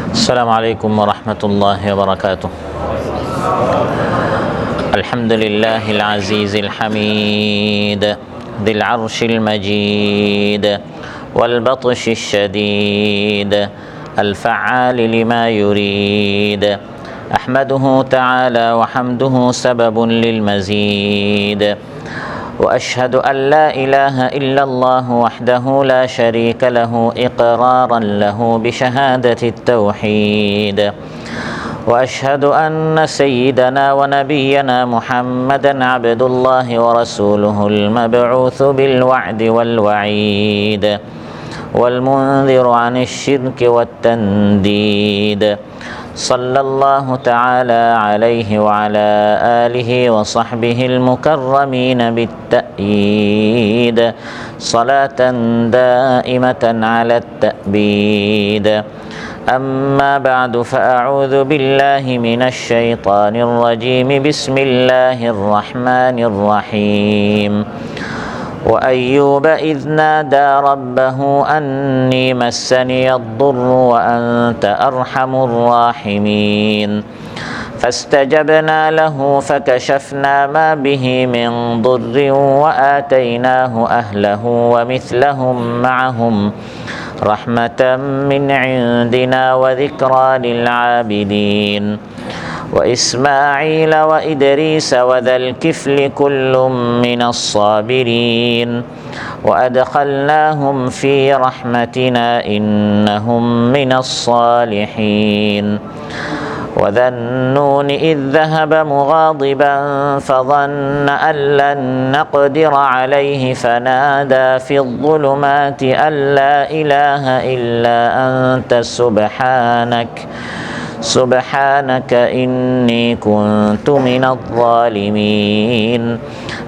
السلام عليكم ورحمة الله وبركاته. الحمد لله العزيز الحميد ذي العرش المجيد والبطش الشديد الفعال لما يريد. أحمده تعالى وحمده سبب للمزيد، وأشهد أن لا إله إلا الله وحده لا شريك له إقرارا له بشهادة التوحيد. وأشهد أن سيدنا ونبينا محمدا عبد الله ورسوله المبعوث بالوعد والوعيد والمنذر عن الشرك والتنديد. صلى الله تعالى عليه وعلى آله وصحبه المكرمين بالتأييد صلاة دائمة على التأبيد. أما بعد، فأعوذ بالله من الشيطان الرجيم. بسم الله الرحمن الرحيم. وأيوب إذ نادى ربه أني مسني الضر وأنت أرحم الراحمين. فاستجبنا له فكشفنا ما به من ضر وآتيناه أهله ومثلهم معهم رحمة من عندنا وذكرى للعابدين. وإسماعيل وإدريس وذا الكفل كل من الصابرين. وأدخلناهم في رحمتنا إنهم من الصالحين. وذا النون إذ ذهب مغاضبا فظن أن لن نقدر عليه فنادى في الظلمات أن لا إله إلا أنت سبحانك إني كنت من الظالمين.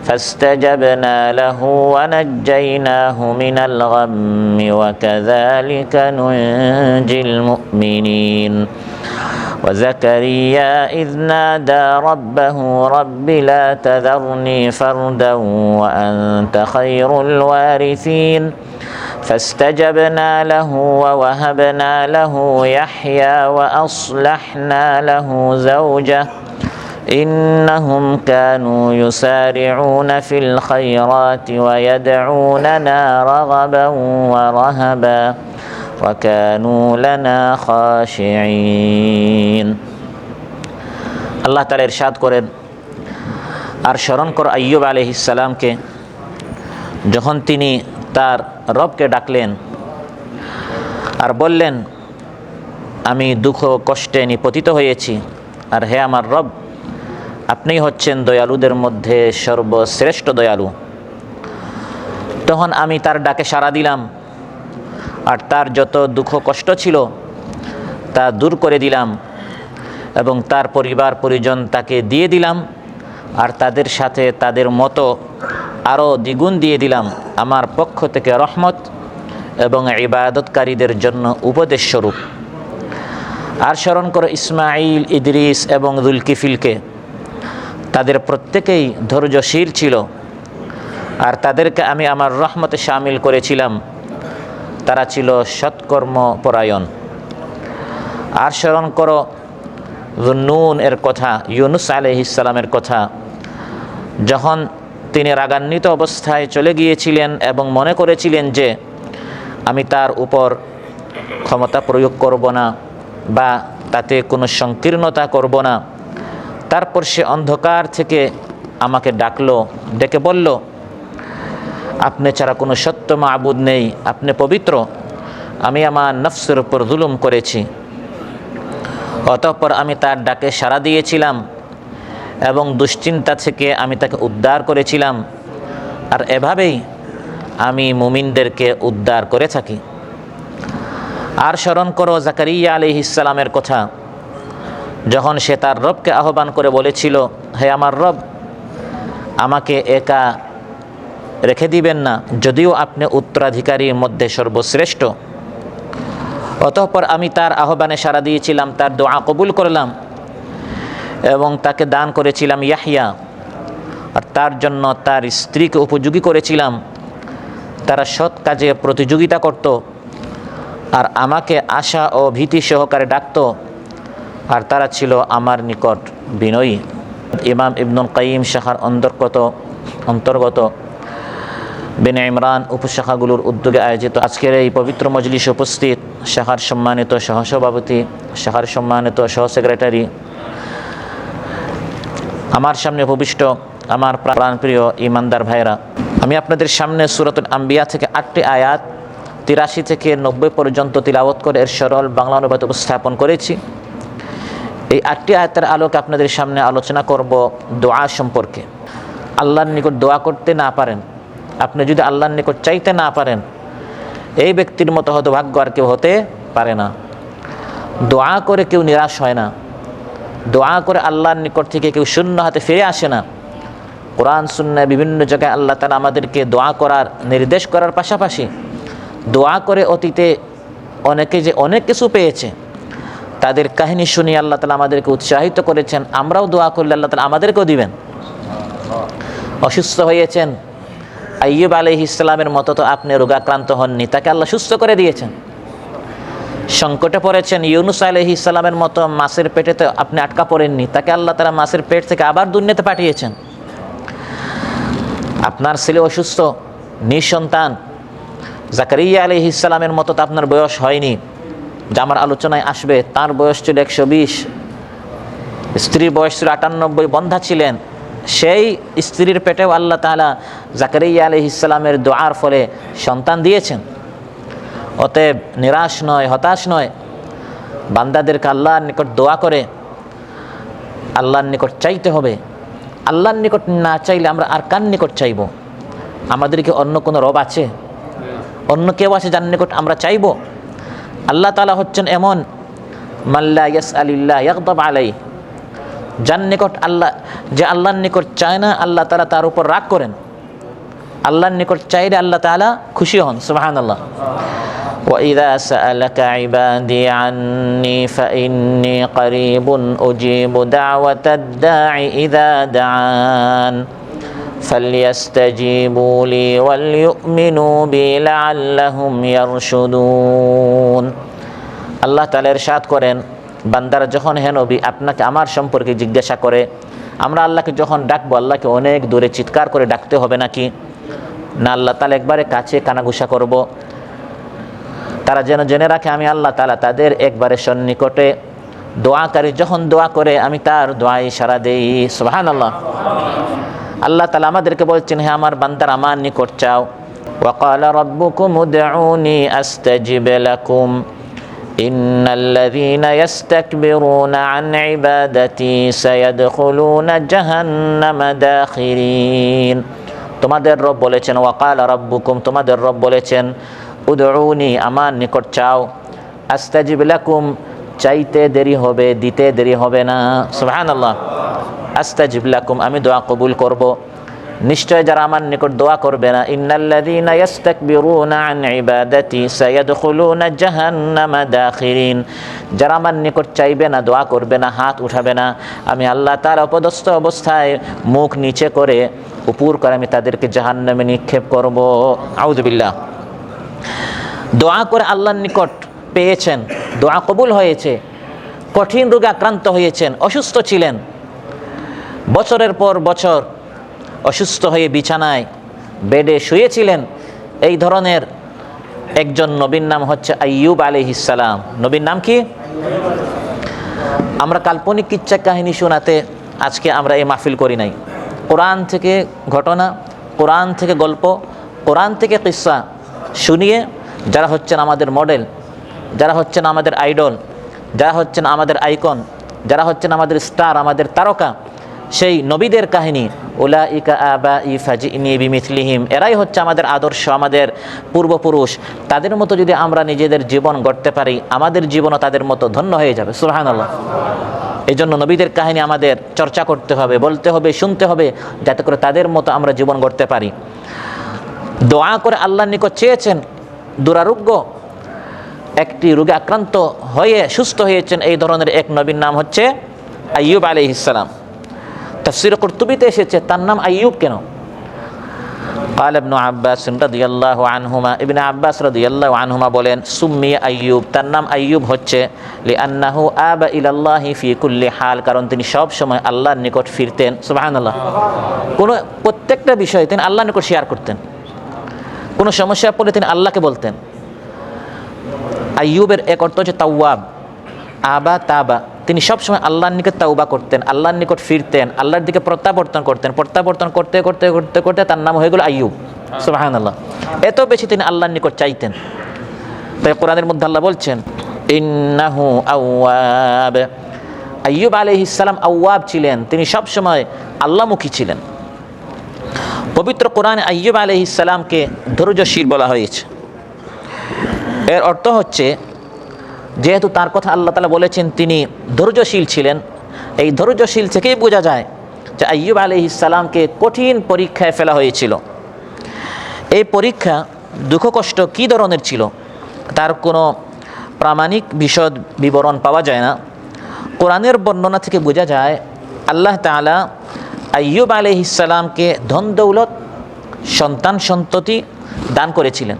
فاستجبنا له ونجيناه من الغم وكذلك ننجي المؤمنين. وزكريا إذ نادى ربه رب لا تذرني فردا وأنت خير الوارثين. فاستجبنا له ووهبنا له يحيى وأصلحنا له زوجه إنهم كانوا يسارعون في الخيرات ويدعوننا رغبا ورهبا وكانوا لنا خاشعين. আল্লাহ তাআলা ইরশাদ করেন, আর স্মরণ কর আইয়ুব আলাইহিস সালামকে, যখন তিনি তার রবকে ডাকলেন আর বললেন, আমি দুঃখ কষ্টে নিপতিত হয়েছি, আর হে আমার রব, আপনি হচ্ছেন দয়ালুদের মধ্যে সর্বশ্রেষ্ঠ দয়ালু। তখন আমি তার ডাকে সাড়া দিলাম আর তার যত দুঃখ কষ্ট ছিল তা দূর করে দিলাম এবং তার পরিবার পরিজন তাকে দিয়ে দিলাম আর তাদের সাথে তাদের মতো আরও দ্বিগুণ দিয়ে দিলাম আমার পক্ষ থেকে রহমত এবং ইবাদতকারীদের জন্য উপদেশ স্বরূপ। আর স্মরণ করো ইসমাঈল, ইদ্রিস এবং যুলকিফিলকে, তাদের প্রত্যেকেই ধৈর্যশীল ছিল আর তাদেরকে আমি আমার রহমতে শামিল করেছিলাম, তারা ছিল সৎকর্মপরায়ণ। আর স্মরণ করো যুন্নুন এর কথা, ইউনুস আলাইহিস সালামের কথা, যখন তিনি রাগান্বিত অবস্থায় চলে গিয়েছিলেন এবং মনে করেছিলেন যে আমি তার উপর ক্ষমতা প্রয়োগ করব না বা তাতে কোনো সংকীর্ণতা করব না, তারপর সে অন্ধকার থেকে আমাকে ডেকে বলল, আপনি ছাড়া কোনো সত্য মাবুদ নেই, আপনি পবিত্র, আমি আমার নফসের উপর জুলুম করেছি। অতঃপর আমি তার ডাকে সাড়া দিয়েছিলাম এবং দুশ্চিন্তা থেকে আমি তাকে উদ্ধার করেছিলাম, আর এভাবেই আমি মুমিনদেরকে উদ্ধার করে থাকি। আর স্মরণ করো জাকারিয়া আলাইহিস সালামের কথা, যখন সে তার রবকে আহ্বান করে বলেছিল, হে আমার রব, আমাকে একা রেখে দিবেন না, যদিও আপনি উত্তরাধিকারীর মধ্যে সর্বশ্রেষ্ঠ। অতঃপর আমি তার আহ্বানে সাড়া দিয়েছিলাম, তার দোয়া কবুল করলাম এবং তাকে দান করেছিলাম ইয়াহইয়া, আর তার জন্য তার স্ত্রীকে উপযোগী করেছিলাম। তারা সৎ কাজে প্রতিযোগিতা করত আর আমাকে আশা ও ভীতি সহকারে ডাকত, আর তারা ছিল আমার নিকট বিনয়ী। ইমাম ইবনুল কাইয়িম শাখার অন্তর্গত বেনে ইমরান উপশাখাগুলোর উদ্যোগে আয়োজিত আজকের এই পবিত্র মজলিসে উপস্থিত শাখার সম্মানিত সহসভাপতি, শাখার সম্মানিত সহ সেক্রেটারি, আমার সামনে উপবিষ্ট আমার প্রাণপ্রিয় ইমানদার ভাইরা, আমি আপনাদের সামনে সূরাতুল আম্বিয়া থেকে 8টি আয়াত 83 থেকে 90 পর্যন্ত তিলাওয়াত করে এর সরল বাংলা অনুবাদ উপস্থাপন করেছি। এই 8টি আয়াতের আলোকে আপনাদের সামনে আলোচনা করব দোয়া সম্পর্কে। আল্লাহর নিকট দোয়া করতে না পারেন, আপনি যদি আল্লাহর নিকট চাইতে না পারেন, এই ব্যক্তির মতো হতভাগ্য আর কেউ হতে পারে না। দোয়া করে কেউ নিরাশ হয় না, দোয়া করে আল্লাহর নিকট থেকে কেউ শূন্য হাতে ফিরে আসে না। কোরআন সুন্নাহ বিভিন্ন জায়গায় আল্লাহ তাআলা আমাদেরকে দোয়া করার নির্দেশ করার পাশাপাশি দোয়া করে অতীতে অনেকে যে অনেক কিছু পেয়েছে তাদের কাহিনী শুনিয়ে আল্লাহ তাআলা আমাদেরকে উৎসাহিত করেছেন, আমরাও দোয়া করলে আল্লাহ তাআলা আমাদেরকেও দিবেন। অসুস্থ হয়েছেন, আইয়ুব আলাইহিস সালামের মতো তো আপনি রোগাক্রান্ত হননি, তাকে আল্লাহ সুস্থ করে দিয়েছেন। সংকটে পড়েছেন, ইউনুস আলাইহিস সালামের মতো মাছের পেটেতে আপনি আটকা পড়েননি, তাকে আল্লাহ তাআলা মাছের পেট থেকে আবার দুনিয়াতে পাঠিয়েছেন। আপনার ছেলে অসুস্থ, নিঃসন্তান, জাকারিয়া আলাইহিস সালামের মতো তো আপনার বয়স হয়নি, যা আমার আলোচনায় আসবে। তার বয়স ছিল 120, স্ত্রীর বয়স ছিল 98, বন্ধা ছিলেন। সেই স্ত্রীর পেটেও আল্লাহ তাআলা জাকারিয়া আলাইহিস সালামের দোয়ার ফলে সন্তান দিয়েছেন। অতএব নিরাশ নয়, হতাশ নয়, বান্দাদেরকে আল্লাহর নিকট দোয়া করে আল্লাহর নিকট চাইতে হবে। আল্লাহর নিকট না চাইলে আমরা আর কার নিকট চাইব? আমাদের কি অন্য কোনো রব আছে? অন্য কেউ আছে যার নিকট আমরা চাইব? আল্লাহ তাআলা হচ্ছেন এমন মাল্লা ইয়াসআলিল্লাহ ইয়াগদাব আলাইহি, যার নিকট যে আল্লাহর নিকট চায় না আল্লাহ তাআলা তার উপর রাগ করেন। আল্লাহর নিকট চাইলে আল্লাহ তাআলা খুশি হন। সুবহানাল্লাহ। وَإِذَا سَأَلَكَ عِبَادِي عَنِّي فَإِنِّي قَرِيبٌ أُجِيبُ دَعْوَةَ الدَّاعِ إِذَا دَعَانِ فَلْيَسْتَجِيبُوا لِي وَلْيُؤْمِنُوا بِي لَعَلَّهُمْ يَرْشُدُونَ। আল্লাহ তাআলা ইরশাদ করেন, বান্দারা যখন হে নবী আপনাকে আমার সম্পর্কে জিজ্ঞাসা করে, আমরা আল্লাহকে যখন ডাকবো, আল্লাহকে অনেক দূরে চিৎকার করে ডাকতে হবে নাকি? না, আল্লাহ তাআলা একবারে কাছে কানাঘুষা করব। তারা যেন জেনে রাখে আমি আল্লাহ তাআলা তাদের একবারে সন্নিকটে। দোয়াকারী যখন দোয়া করে আমি তার দোয়ায় সাড়া দেই। সুবহানাল্লাহ। আল্লাহ তাআলা আমাদেরকে বলছেন, হে আমার বান্দারা আমার নিকট চাও। ওয়াকালা রাব্বুকুম উদউনি আস্তাজিব লাকুম ইন্নাল্লাযীনা ইস্তাকবিরুনা আন ইবাদাতি সায়াদখুলুনা জাহান্নামা দাখিরিন। তোমাদের রব বলেছেন, ওয়াকালা রাব্বুকুম, তোমাদের রব বলেছেন, উদউনি, আমার নিকট চাও, আস্তাজিব লাকুম, চাইতে দেরি হবে, দিতে দেরি হবে না। সুবহানাল্লাহ। আস্তাজিব লাকুম, আমি দোয়া কবুল করব। নিশ্চয় যারা আমার নিকট দোয়া করবে না, ইন্নাল্লাযীনা ইস্তাকবিরুনা আন ইবাদাতি সায়াদখুলুনা জাহান্নামা দাখিরিন, যারা আমার নিকট চাইবে না, দোয়া করবে না, হাত উঠাবে না, আমি আল্লাহ তাআলা অপদস্থ অবস্থায় মুখ নিচে করে উপর করে আমি তাদেরকে জাহান্নামে নিক্ষেপ করব। আউযু বিল্লাহ। দোয়া করে আল্লাহর নিকট পেয়েছেন, দোয়া কবুল হয়েছে, কঠিন রোগে আক্রান্ত হয়েছেন, অসুস্থ ছিলেন, বছরের পর বছর অসুস্থ হয়ে বিছানায় বেডে শুয়েছিলেন, এই ধরনের একজন নবীর নাম হচ্ছে আইয়ুব আলাইহিস সালাম। নবীর নাম কি? আমরা কাল্পনিক কিচ্ছা কাহিনী শোনাতে আজকে আমরা এই মাহফিল করি নাই। কোরআন থেকে ঘটনা, কোরআন থেকে গল্প, কোরআন থেকে কিসসা শুনিয়ে যারা হচ্ছেন আমাদের মডেল, যারা হচ্ছেন আমাদের আইডল, যারা হচ্ছেন আমাদের আইকন, যারা হচ্ছেন আমাদের স্টার, আমাদের তারকা, সেই নবীদের কাহিনী, উলাইকা আবাই ফাজিনি বিমিথলিহিম, এরাই হচ্ছে আমাদের আদর্শ, আমাদের পূর্বপুরুষ। তাদের মতো যদি আমরা নিজেদের জীবন গড়তে পারি, আমাদের জীবনও তাদের মতো ধন্য হয়ে যাবে। সুবহানাল্লাহ। এই জন্য নবীদের কাহিনী আমাদের চর্চা করতে হবে, বলতে হবে, শুনতে হবে, যাতে করে তাদের মতো আমরা জীবন গড়তে পারি। দোয়া করে আল্লাহর নিকট চেয়েছেন, দুরারোগ্য একটি রোগে আক্রান্ত হয়ে সুস্থ হয়েছেন, এই ধরনের এক নবীর নাম হচ্ছে আইয়ুব আলাইহিস সালাম। তাফসীরে কুরতুবীতে এসেছে তার নাম আইয়ুব কেন? قال ابن عباس رضي الله عنهما ابن عباس رضي الله عنهما বলেন সুম্মি আইয়ুব, তার নাম আইয়ুব হচ্ছে লিআন্নাহু আবা ইলাল্লাহি ফি কুল্লি হাল, কারণ তিনি সব সময় আল্লাহর নিকট ফিরতেন। সুবহানাল্লাহ। কোনো প্রত্যেকটা বিষয় তিনি আল্লাহর নিকট শেয়ার করতেন। কোনো সমস্যা পড়লে তিনি আল্লাহকে বলতেন। আইয়ুবের এক অর্থ হচ্ছে তাওয়াব, আবা তাবা, তিনি সবসময় আল্লাহর নিকট তাওবা করতেন, আল্লাহর নিকট ফিরতেন, আল্লাহর দিকে প্রত্যাবর্তন করতেন। প্রত্যাবর্তন করতে করতে করতে করতে তার নাম হয়ে গেল আইয়ুব। সুবহানাল্লাহ। এত বেশি তিনি আল্লাহর নিকট চাইতেন। তাই কোরআনের মধ্যে আল্লাহ বলছেন ইন্নাহু আওয়াব, আইয়ুব আলাইহিস সালাম আওয়াব ছিলেন, তিনি সবসময় আল্লাহমুখী ছিলেন। পবিত্র কোরআনে আইয়ুব আলাইহিস সালামকে ধৈর্যশীল বলা হয়েছে। এর অর্থ হচ্ছে যেহেতু তার কথা আল্লাহ তাআলা বলেছেন তিনি ধৈর্যশীল ছিলেন, এই ধৈর্যশীল থেকেই বোঝা যায় যে আইয়ুব আলাইহিস সালামকে কঠিন পরীক্ষায় ফেলা হয়েছিল। এই পরীক্ষা দুঃখ কষ্ট কী ধরনের ছিল তার কোনো প্রামাণিক বিশদ বিবরণ পাওয়া যায় না। কোরআনের বর্ণনা থেকে বোঝা যায় আল্লাহ তাআলা আইয়ুব আলাইহিস সালামকে ধন দৌলত, সন্তান সন্ততি দান করেছিলেন।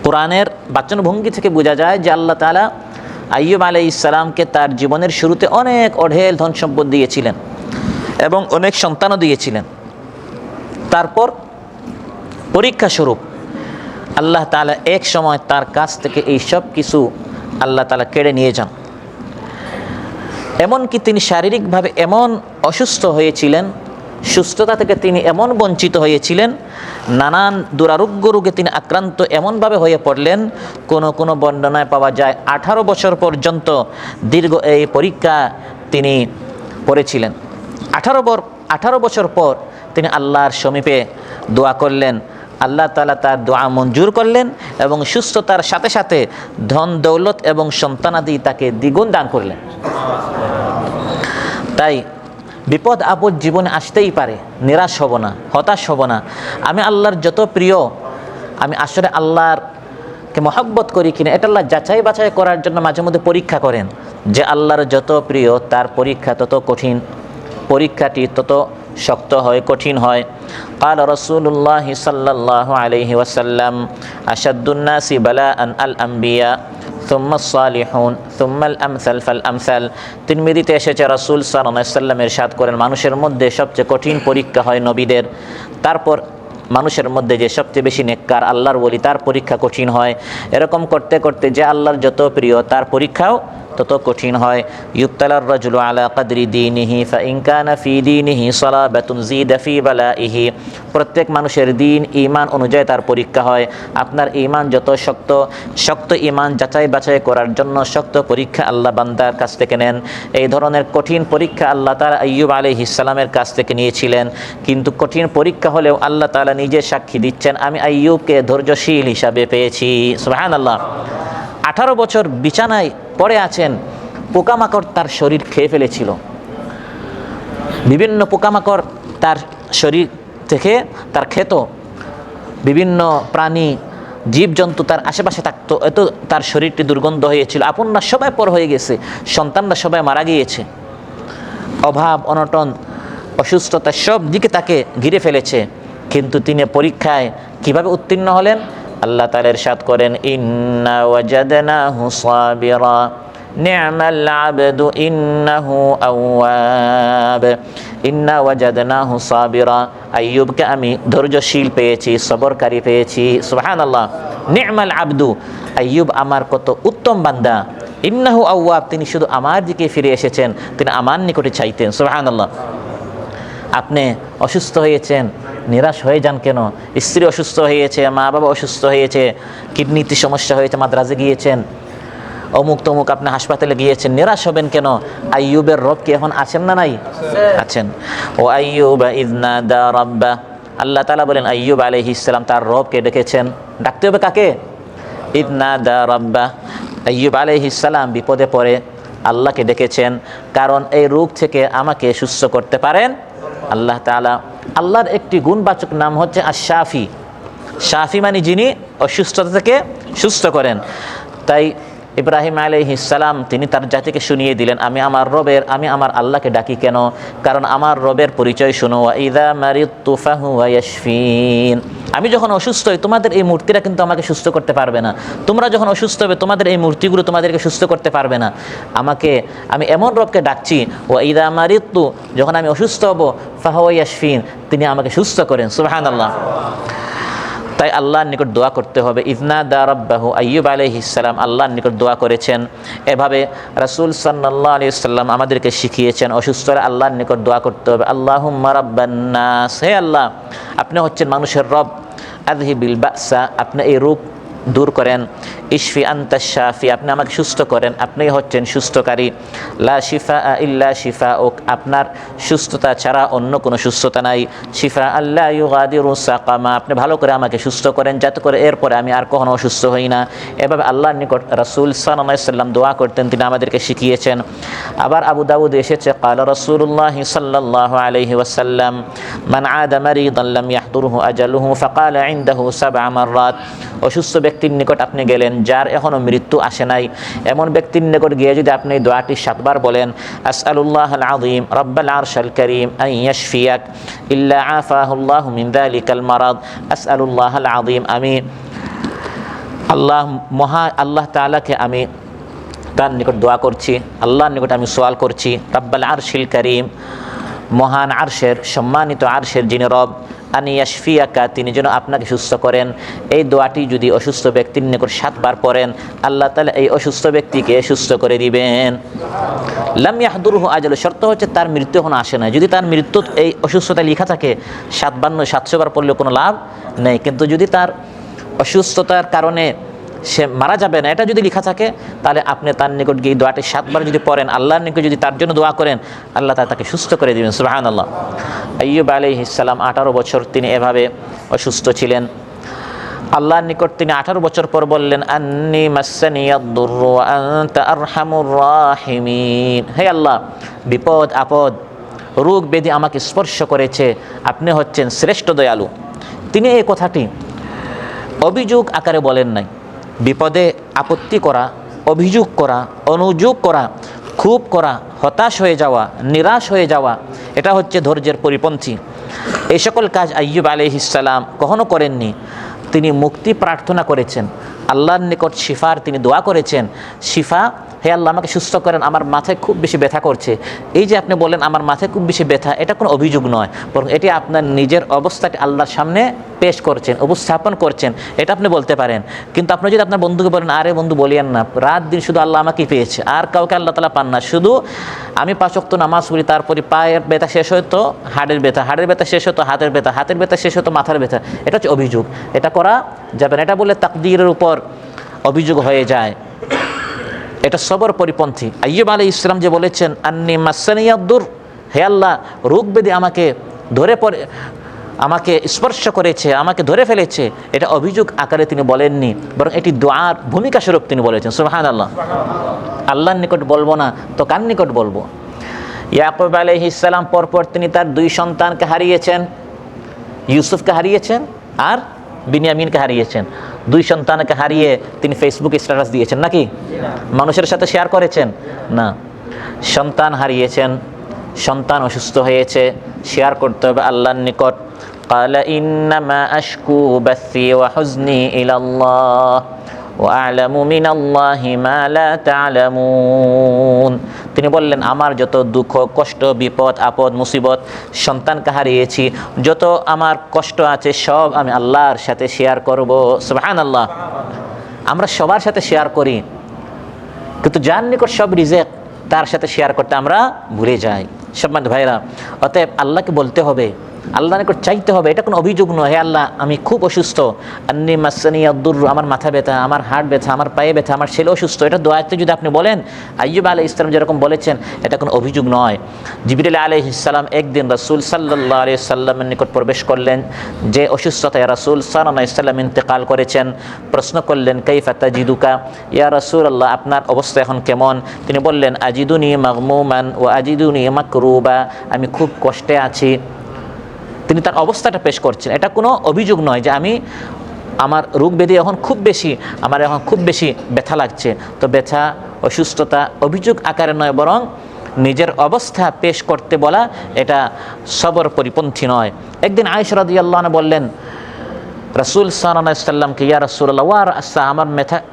কোরআনের বাচনভঙ্গি থেকে বোঝা যায় যে আল্লাহ তাআলা আইয়ুব আলাইহিস সালামকে তার জীবনের শুরুতে অনেক অঢেল ধন সম্পদ দিয়েছিলেন এবং অনেক সন্তানও দিয়েছিলেন। তারপর পরীক্ষা স্বরূপ আল্লাহ তাআলা এক সময় তার কাছ থেকে এই সব কিছু আল্লাহ তাআলা কেড়ে নিয়ে যান। এমনকি তিনি শারীরিকভাবে এমন অসুস্থ হয়েছিলেন, সুস্থতা থেকে তিনি এমন বঞ্চিত হয়েছিলেন, নানান দুরারোগ্য রোগে তিনি আক্রান্ত এমনভাবে হয়ে পড়লেন, কোনো বর্ণনায় পাওয়া যায় 18 বছর পর্যন্ত দীর্ঘ এই পরীক্ষা তিনি পড়েছিলেন। 18 বছর পর তিনি আল্লাহর সমীপে দোয়া করলেন, আল্লাহ তাআলা তার দোয়া মঞ্জুর করলেন এবং সুস্থতার সাথে সাথে ধন দৌলত এবং সন্তানাদি তাকে দ্বিগুণ দান করলেন। তাই বিপদ আপদ জীবনে আসতেই পারে, নিরাশ হব না, হতাশ হব না। আমি আল্লাহর যত প্রিয়, আমি আসলে আল্লাহরকে মহব্বত করি কিনা এটা আল্লাহ যাচাই বাছাই করার জন্য মাঝে মধ্যে পরীক্ষা করেন। যে আল্লাহর যত প্রিয় তার পরীক্ষা তত কঠিন, পরীক্ষাটি তত শক্ত হয়, কঠিন হয়। قال رسول الله صلى الله عليه وسلم أشد الناس بلاء الأنبياء ثم الصالحون ثم الأمثل فالأمثل। তিরমিজিতে এসেছে রাসূল সাল্লাল্লাহু আলাইহি ওয়াসাল্লাম ইরশাদ করেন মানুষের মধ্যে সবচেয়ে কঠিন পরীক্ষা হয় নবীদের, তারপর মানুষের মধ্যে যে সবচেয়ে বেশি নেককার আল্লাহর ওলি তার পরীক্ষা কঠিন হয়। এরকম করতে করতে যে আল্লাহর যত প্রিয় তার পরীক্ষাও তত কঠিন হয়। ইউবতালার রাজুলু আলা কদরি দীনিহি ফাইন কানা ফি দীনিহি সালাবাতুন জিদা ফি বালাইহি। প্রত্যেক মানুষের দিন ঈমান অনুযায়ী তার পরীক্ষা হয়। আপনার ঈমান যত শক্ত ঈমান যাচাই বাছাই করার জন্য শক্ত পরীক্ষা আল্লাহ বান্দার কাছ থেকে নেন। এই ধরনের কঠিন পরীক্ষা আল্লাহ তাআলা আইয়ুব আলাইহিস সালামের কাছ থেকে নিয়েছিলেন। কিন্তু কঠিন পরীক্ষা হলেও আল্লাহ তাআলা নিজে সাক্ষী দিচ্ছেন আমি আইয়ুবকে ধৈর্যশীল হিসাবে পেয়েছি। সুবহানাল্লাহ। 18 বছর বিছানায় পড়ে আছেন, পোকামাকড় তার শরীর খেয়ে ফেলেছিল, বিভিন্ন পোকামাকড় তার শরীর থেকে তার খেত, বিভিন্ন প্রাণী জীবজন্তু তার আশেপাশে থাকতো, এত তার শরীরটি দুর্গন্ধ হয়েছিল। আপনরা সবাই পর হয়ে গেছে, সন্তানরা সবাই মারা গিয়েছে, অভাব অনটন অসুস্থতা সব দিকে তাকে ঘিরে ফেলেছে। কিন্তু তিনি পরীক্ষায় কিভাবে উত্তীর্ণ হলেন? আল্লাহ তাআলা ইরশাদ করেন ইন্না ওয়াজাদনাহু সাবিরা নি'মাল আবদু ইন্নাহু আওয়াব। ইন্না ওয়াজাদনাহু সাবিরা, আইয়ুবকে আমি ধৈর্যশীল পেয়েছি, সবরকারী পেয়েছি। সুবহানাল্লাহ। নি'মাল আবদু, আইয়ুব আমার কত উত্তম বান্দা। ইন্নাহু আওয়াব, তিনি শুধু আমার দিকে ফিরে এসেছেন, তিনি আমার নিকটে চাইতেন। সুবহানাল্লাহ। আপনি অসুস্থ হয়েছেন, নিরাশ হয়ে যান কেন? স্ত্রী অসুস্থ হয়েছে, মা বাবা অসুস্থ হয়েছে, কিডনিতে সমস্যা হয়েছে, মাদ্রাজে গিয়েছেন, অমুক তমুক আপনি হাসপাতালে গিয়েছেন, নিরাশ হবেন কেন? আইয়ুবের রব কি এখন আছেন না নাই? আছেন। ও আইয়ুব ইয নাদা রাব্বা, আল্লাহ তাআলা বলেন আইয়ুব আলাইহিস সালাম তার রবকে ডেকেছেন। ডাকতে হবে কাকে? ইয নাদা রাব্বা, আইয়ুব আলাইহিস সালাম বিপদে পড়ে আল্লাহকে ডেকেছেন, কারণ এই রোগ থেকে আমাকে সুস্থ করতে পারেন আল্লাহ তাআলা। আল্লাহর একটি গুণবাচক নাম হচ্ছে আশ-শাফি। শাফি মানে যিনি অসুস্থতা থেকে সুস্থ করেন। তাই ইব্রাহিম আলাইহিস সালাম তিনি তার জাতিকে শুনিয়ে দিলেন, আমি আমার আল্লাহকে ডাকি কেন? কারণ আমার রবের পরিচয় শুনো, ওয়া ইযা মারিদতু ফাহুয়া ইয়াশফিন। আমি যখন অসুস্থ হই তোমাদের এই মূর্তিরা কিন্তু আমাকে সুস্থ করতে পারবে না। তোমরা যখন অসুস্থ হবে তোমাদের এই মূর্তিগুলো তোমাদেরকে সুস্থ করতে পারবে না। আমি এমন রবকে ডাকছি, ওয়া ইযা মারিদতু, যখন আমি অসুস্থ হব, ফাহুয়া ইয়াশফিন, তিনি আমাকে সুস্থ করেন। সুবহানাল্লাহ। তাই আল্লাহর নিকট দোয়া করতে হবে। ইযনাদা রাব্বাহু, আইয়ুব আলাইহিস সালাম আল্লাহর নিকট দোয়া করেছেন। এভাবে রাসূল সাল্লাল্লাহু আলাইহি ওয়াসাল্লাম আমাদেরকে শিখিয়েছেন অসুস্থরা আল্লাহর নিকট দোয়া করতে হবে। আল্লাহুম্মা রাব্বান নাস, হে আল্লাহ আপনি হচ্ছেন মানুষের রব। আযহিবিল বাসা, আপনি এই রোগ দূর করেন। ইশফি আনতাশ শাফি, আপনি আমাকে সুস্থ করেন, আপনি হচ্ছেন সুস্থকারী। লা শিফাআ ইল্লা শিফাউক, আপনার সুস্থতা ছাড়া অন্য কোনো সুস্থতা নাই। শিফা আল্লা ইউগাদিরু সাকামা, আপনি ভালো করে আমাকে সুস্থ করেন যাতে করে এরপরে আমি আর কখনো অসুস্থ হই না। এভাবে আল্লাহর নিকট রাসূল সাল্লাল্লাহু আলাইহি ওয়াসাল্লাম দোয়া করতেন, তিনি আমাদেরকে শিখিয়েছেন। আবার আবু দাউদে এসেছে, ক্বালা রাসূলুল্লাহ সাল্লাল্লাহু আলাইহি ওয়াসাল্লাম মান আদা মারিদান লাম ইয়াহদুরহু আজালুহু ফাকালা ইনদাহু সাবআ মাররাত। অসুস্থ ব্যক্তির নিকট আপনি গেলেন, যার এখনও মৃত্যু আসে নাই, এমন ব্যক্তির নিকট গিয়ে যদি আপনি এই দোয়াটি 7 বার বলেন, আসআলুল্লাহাল আযীম রাব্বাল আরশিল কারীম আন ইয়াশফিয়াক ইল্লা আফাহুল্লাহু মিন যালিকাল মারাদ, আসআলুল্লাহাল আযীম, আমি আল্লাহ তাআলাকে আমি তার নিকট দোয়া করছি, আল্লাহর নিকট আমি সওয়াল করছি, রাব্বাল আরশিল কারীম, মহান আরশের সম্মানিত আরশের যিনি রব, আনি ইয়াশফিয়াকা, তিনি যেন আপনাকে সুস্থ করেন। এই দোয়াটি যদি অসুস্থ ব্যক্তির নিকট 7 বার পড়েন, আল্লাহ তাআলা এই অসুস্থ ব্যক্তিকে সুস্থ করে দিবেন। লাম ইয়াহদুরহু আজালু, শর্ত হচ্ছে তার মৃত্যু এখনো আসে না। যদি তার মৃত্যু এই অসুস্থতা লেখা থাকে 700 বার পড়লে কোনো লাভ নেই, কিন্তু যদি তার অসুস্থতার কারণে সে মারা যাবে না এটা যদি লেখা থাকে, তাহলে আপনি তার নিকট গিয়ে দোয়াটি 7 বার যদি পড়েন, আল্লাহর নিকট যদি তার জন্য দোয়া করেন, আল্লাহ তাআলা তাকে সুস্থ করে দিবেন। সুবহানাল্লাহ। আইয়ুব আলাইহিস সালাম 18 বছর তিনি এভাবে অসুস্থ ছিলেন। আল্লাহর নিকট তিনি 18 বছর পর বললেন, আন্নী মাসসানিয়াদ-দুররু ওয়া আনতা আরহামুর রাহিমিন, হে আল্লাহ বিপদ আপদ রোগ ব্যাধি আমাকে স্পর্শ করেছে, আপনি হচ্ছেন শ্রেষ্ঠ দয়ালু। তিনি এই কথাটি অভিযোগ আকারে বলেন নাই। বিপদে আপত্তি করা, অভিযোগ করা, অনুযোগ করা, ক্ষোভ করা, হতাশ হয়ে যাওয়া, নিরাশ হয়ে যাওয়া, এটা হচ্ছে ধৈর্যের পরিপন্থী। এই সকল কাজ আইয়ুব আলাইহিস সালাম কখনো করেননি। তিনি মুক্তি প্রার্থনা করেছেন, আল্লাহর নিকট শিফার তিনি দোয়া করেছেন। শিফা, হে আল্লাহ আমাকে সুস্থ করেন, আমার মাথায় খুব বেশি ব্যথা করছে। এই যে আপনি বলেন আমার মাথায় খুব বেশি ব্যথা, এটা কোনো অভিযোগ নয়, বরং এটি আপনার নিজের অবস্থাটি আল্লাহর সামনে পেশ করছেন, উপস্থাপন করছেন, এটা আপনি বলতে পারেন। কিন্তু আপনি যদি আপনার বন্ধুকে বলেন, আরে বন্ধু বলিয়েন না, রাত দিন শুধু আল্লাহ আমাকেই পেয়েছে, আর কাউকে আল্লাহ তাআলা পান না, শুধু আমি 5 ওয়াক্ত নামাজ পড়ি, তারপরে পায়ের ব্যথা শেষ হয়তো হাড়ের ব্যথা, হাড়ের ব্যথা শেষ হতো হাতের ব্যথা, হাতের ব্যথা শেষ হতো মাথার ব্যথা, এটা হচ্ছে অভিযোগ। এটা করা যাবে না, এটা বলে তাকদীরের উপর অভিযোগ হয়ে যায়, এটা সবর পরিপন্থী। আইয়ুব আলাইহিস সালাম যে বলেছেন, আন্নী মাসসানিয়াদ-দুর, হে আল্লাহ রোগ ব্যাধি আমাকে স্পর্শ করেছে, আমাকে ধরে ফেলেছে, এটা অভিযোগ আকারে তিনি বলেননি, বরং এটি দোয়ার ভূমিকা স্বরূপ তিনি বলেছেন। সুবহানাল্লাহ। আল্লাহর নিকট বলবো না তো কার নিকট বলবো? ইয়াকুব আলাইহিস সালাম পরপর তিনি তার 2 সন্তানকে হারিয়েছেন, ইউসুফকে হারিয়েছেন আর বিনিয়ামিনকে হারিয়েছেন। 2 সন্তানকে হারিয়ে তিনি ফেসবুকে স্ট্যাটাস দিয়েছেন নাকি? মানুষের সাথে শেয়ার করেছেন না। সন্তান হারিয়েছেন, সন্তান অসুস্থ হয়েছে, শেয়ার করতে হবে আল্লাহর নিকট। ক্বালা ইন্নামা আশকু বাসি ওয়া হুজনি ইলাল্লাহ ওয়া আ'লামু মিনাল্লাহি মা লা তা'লামুন। তিনি বললেন, আমার যত দুঃখ কষ্ট বিপদ আপদ মুসিবত, সন্তানকে হারিয়েছি, যত আমার কষ্ট আছে সব আমি আল্লাহর সাথে শেয়ার করব। সুবহানাল্লাহ। আমরা সবার সাথে শেয়ার করি, কিন্তু যার নিকট সব রিজেক তার সাথে শেয়ার করতে আমরা ভুলে যাই। সম্মানিত ভাইরা, অতএব আল্লাহকে বলতে হবে, আল্লাহর নিকট চাইতে হবে, এটা কোনো অভিযোগ নয়। হে আল্লাহ আমি খুব অসুস্থ, আন্নী মাসসানিয়াদ-দুর, আমার মাথা ব্যথা, আমার হাড় ব্যথা, আমার পায়ে ব্যথা, আমার ছেলে অসুস্থ, এটা দোয়াতে যদি আপনি বলেন, আইয়ুব আলাইহিস সালাম যেরকম বলেছেন, এটা কোনো অভিযোগ নয়। জিবরিল আলাইহিস সালাম একদিন রাসূল সাল্লাল্লাহু আলাইহি সাল্লামের নিকট প্রবেশ করলেন, যে অসুস্থতায় রাসূল সাল্লাল্লাহু আলাইহি সাল্লাম ইন্তেকাল করেছেন। প্রশ্ন করলেন, কাইফা তাজিদুকা ইয়া রাসূলুল্লাহ, আপনার অবস্থা এখন কেমন? তিনি বললেন, আজিদুনি মাগমুমান ওয়া আজিদুনি মাকরুবা, আমি খুব কষ্টে আছি। তিনি তার অবস্থাটা পেশ করছেন, এটা কোনো অভিযোগ নয় যে আমি আমার রোগ ব্যাধি এখন খুব বেশি, আমার এখন খুব বেশি ব্যথা লাগছে। তো ব্যথা, অসুস্থতা অভিযোগ আকারে নয়, বরং নিজের অবস্থা পেশ করতে বলা, এটা সবর পরিপন্থী নয়। একদিন আয়েশা রাদিয়াল্লাহু আনহা বললেন রাসূল সাল্লাল্লাহু আলাইহি ওয়াসাল্লামকে, ইয়া রাসূলুল্লাহ, ওয়ার আসা,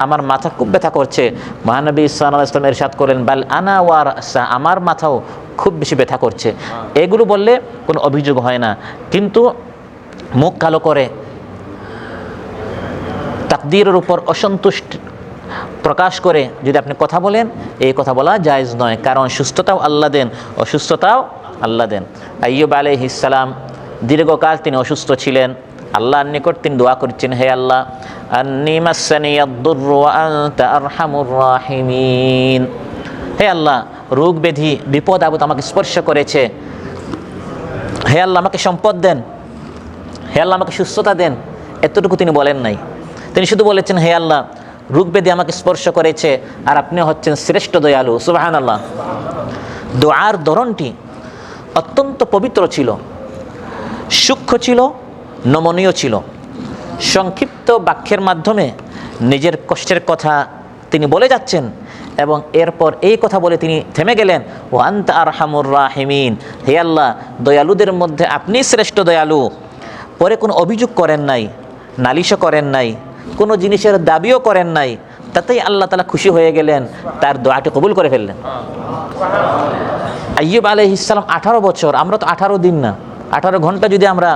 আমার মাথা খুব ব্যথা করছে। মহানবী সাল্লাল্লাহু আলাইহি ওয়াসাল্লাম ইরশাদ করেন, বাল আনা ওয়ার আসা, আমার মাথাও খুব বেশি ব্যথা করছে। এগুলো বললে কোনো অভিযোগ হয় না, কিন্তু মুখ কালো করে তাকদীরের উপর অসন্তুষ্ট প্রকাশ করে যদি আপনি কথা বলেন, এই কথা বলা জায়েজ নয়, কারণ সুস্থতাও আল্লাহ দেন, অসুস্থতাও আল্লাহ দেন। আইয়ুব আলাইহিস সালাম দীর্ঘকাল তিনি অসুস্থ ছিলেন। আল্লাহর নিকট তিনি দোয়া করছেন, হে আল্লাহ, আন্নী মাসসানিয়াদ-দুররু ওয়া আনতা আরহামুর রাহিমিন, হে আল্লাহ, রোগ ব্যাধি বিপদ আপদ আমাকে স্পর্শ করেছে, হে আল্লাহ আমাকে সম্পদ দেন, হে আল্লাহ আমাকে সুস্থতা দেন। এতটুকু তিনি বলেন নাই, তিনি শুধু বলেছেন, হে আল্লাহ, রোগ ব্যাধি আমাকে স্পর্শ করেছে আর আপনি হচ্ছেন শ্রেষ্ঠ দয়ালু। সুবহানাল্লাহ। দোয়ার ধরনটি অত্যন্ত পবিত্র ছিল, সূক্ষ্ম ছিল, নমনীয় ছিল। সংক্ষিপ্ত বাক্যের মাধ্যমে নিজের কষ্টের কথা তিনি বলে যাচ্ছেন এবং এরপর এই কথা বলে তিনি থেমে গেলেন, ও আনতা আরহামুর রাহিমিন, হে আল্লাহ, দয়ালুদের মধ্যে আপনি শ্রেষ্ঠ দয়ালু। পরে কোনো অভিযোগ করেন নাই, নালিশও করেন নাই, কোনো জিনিসের দাবিও করেন নাই, তাতেই আল্লাহ তাআলা খুশি হয়ে গেলেন, তার দোয়াটি কবুল করে ফেললেন। আইয়ুব আলাইহিস সালাম 18 বছর, আমরা তো 18 দিন না, 18 ঘন্টা যদি আমরা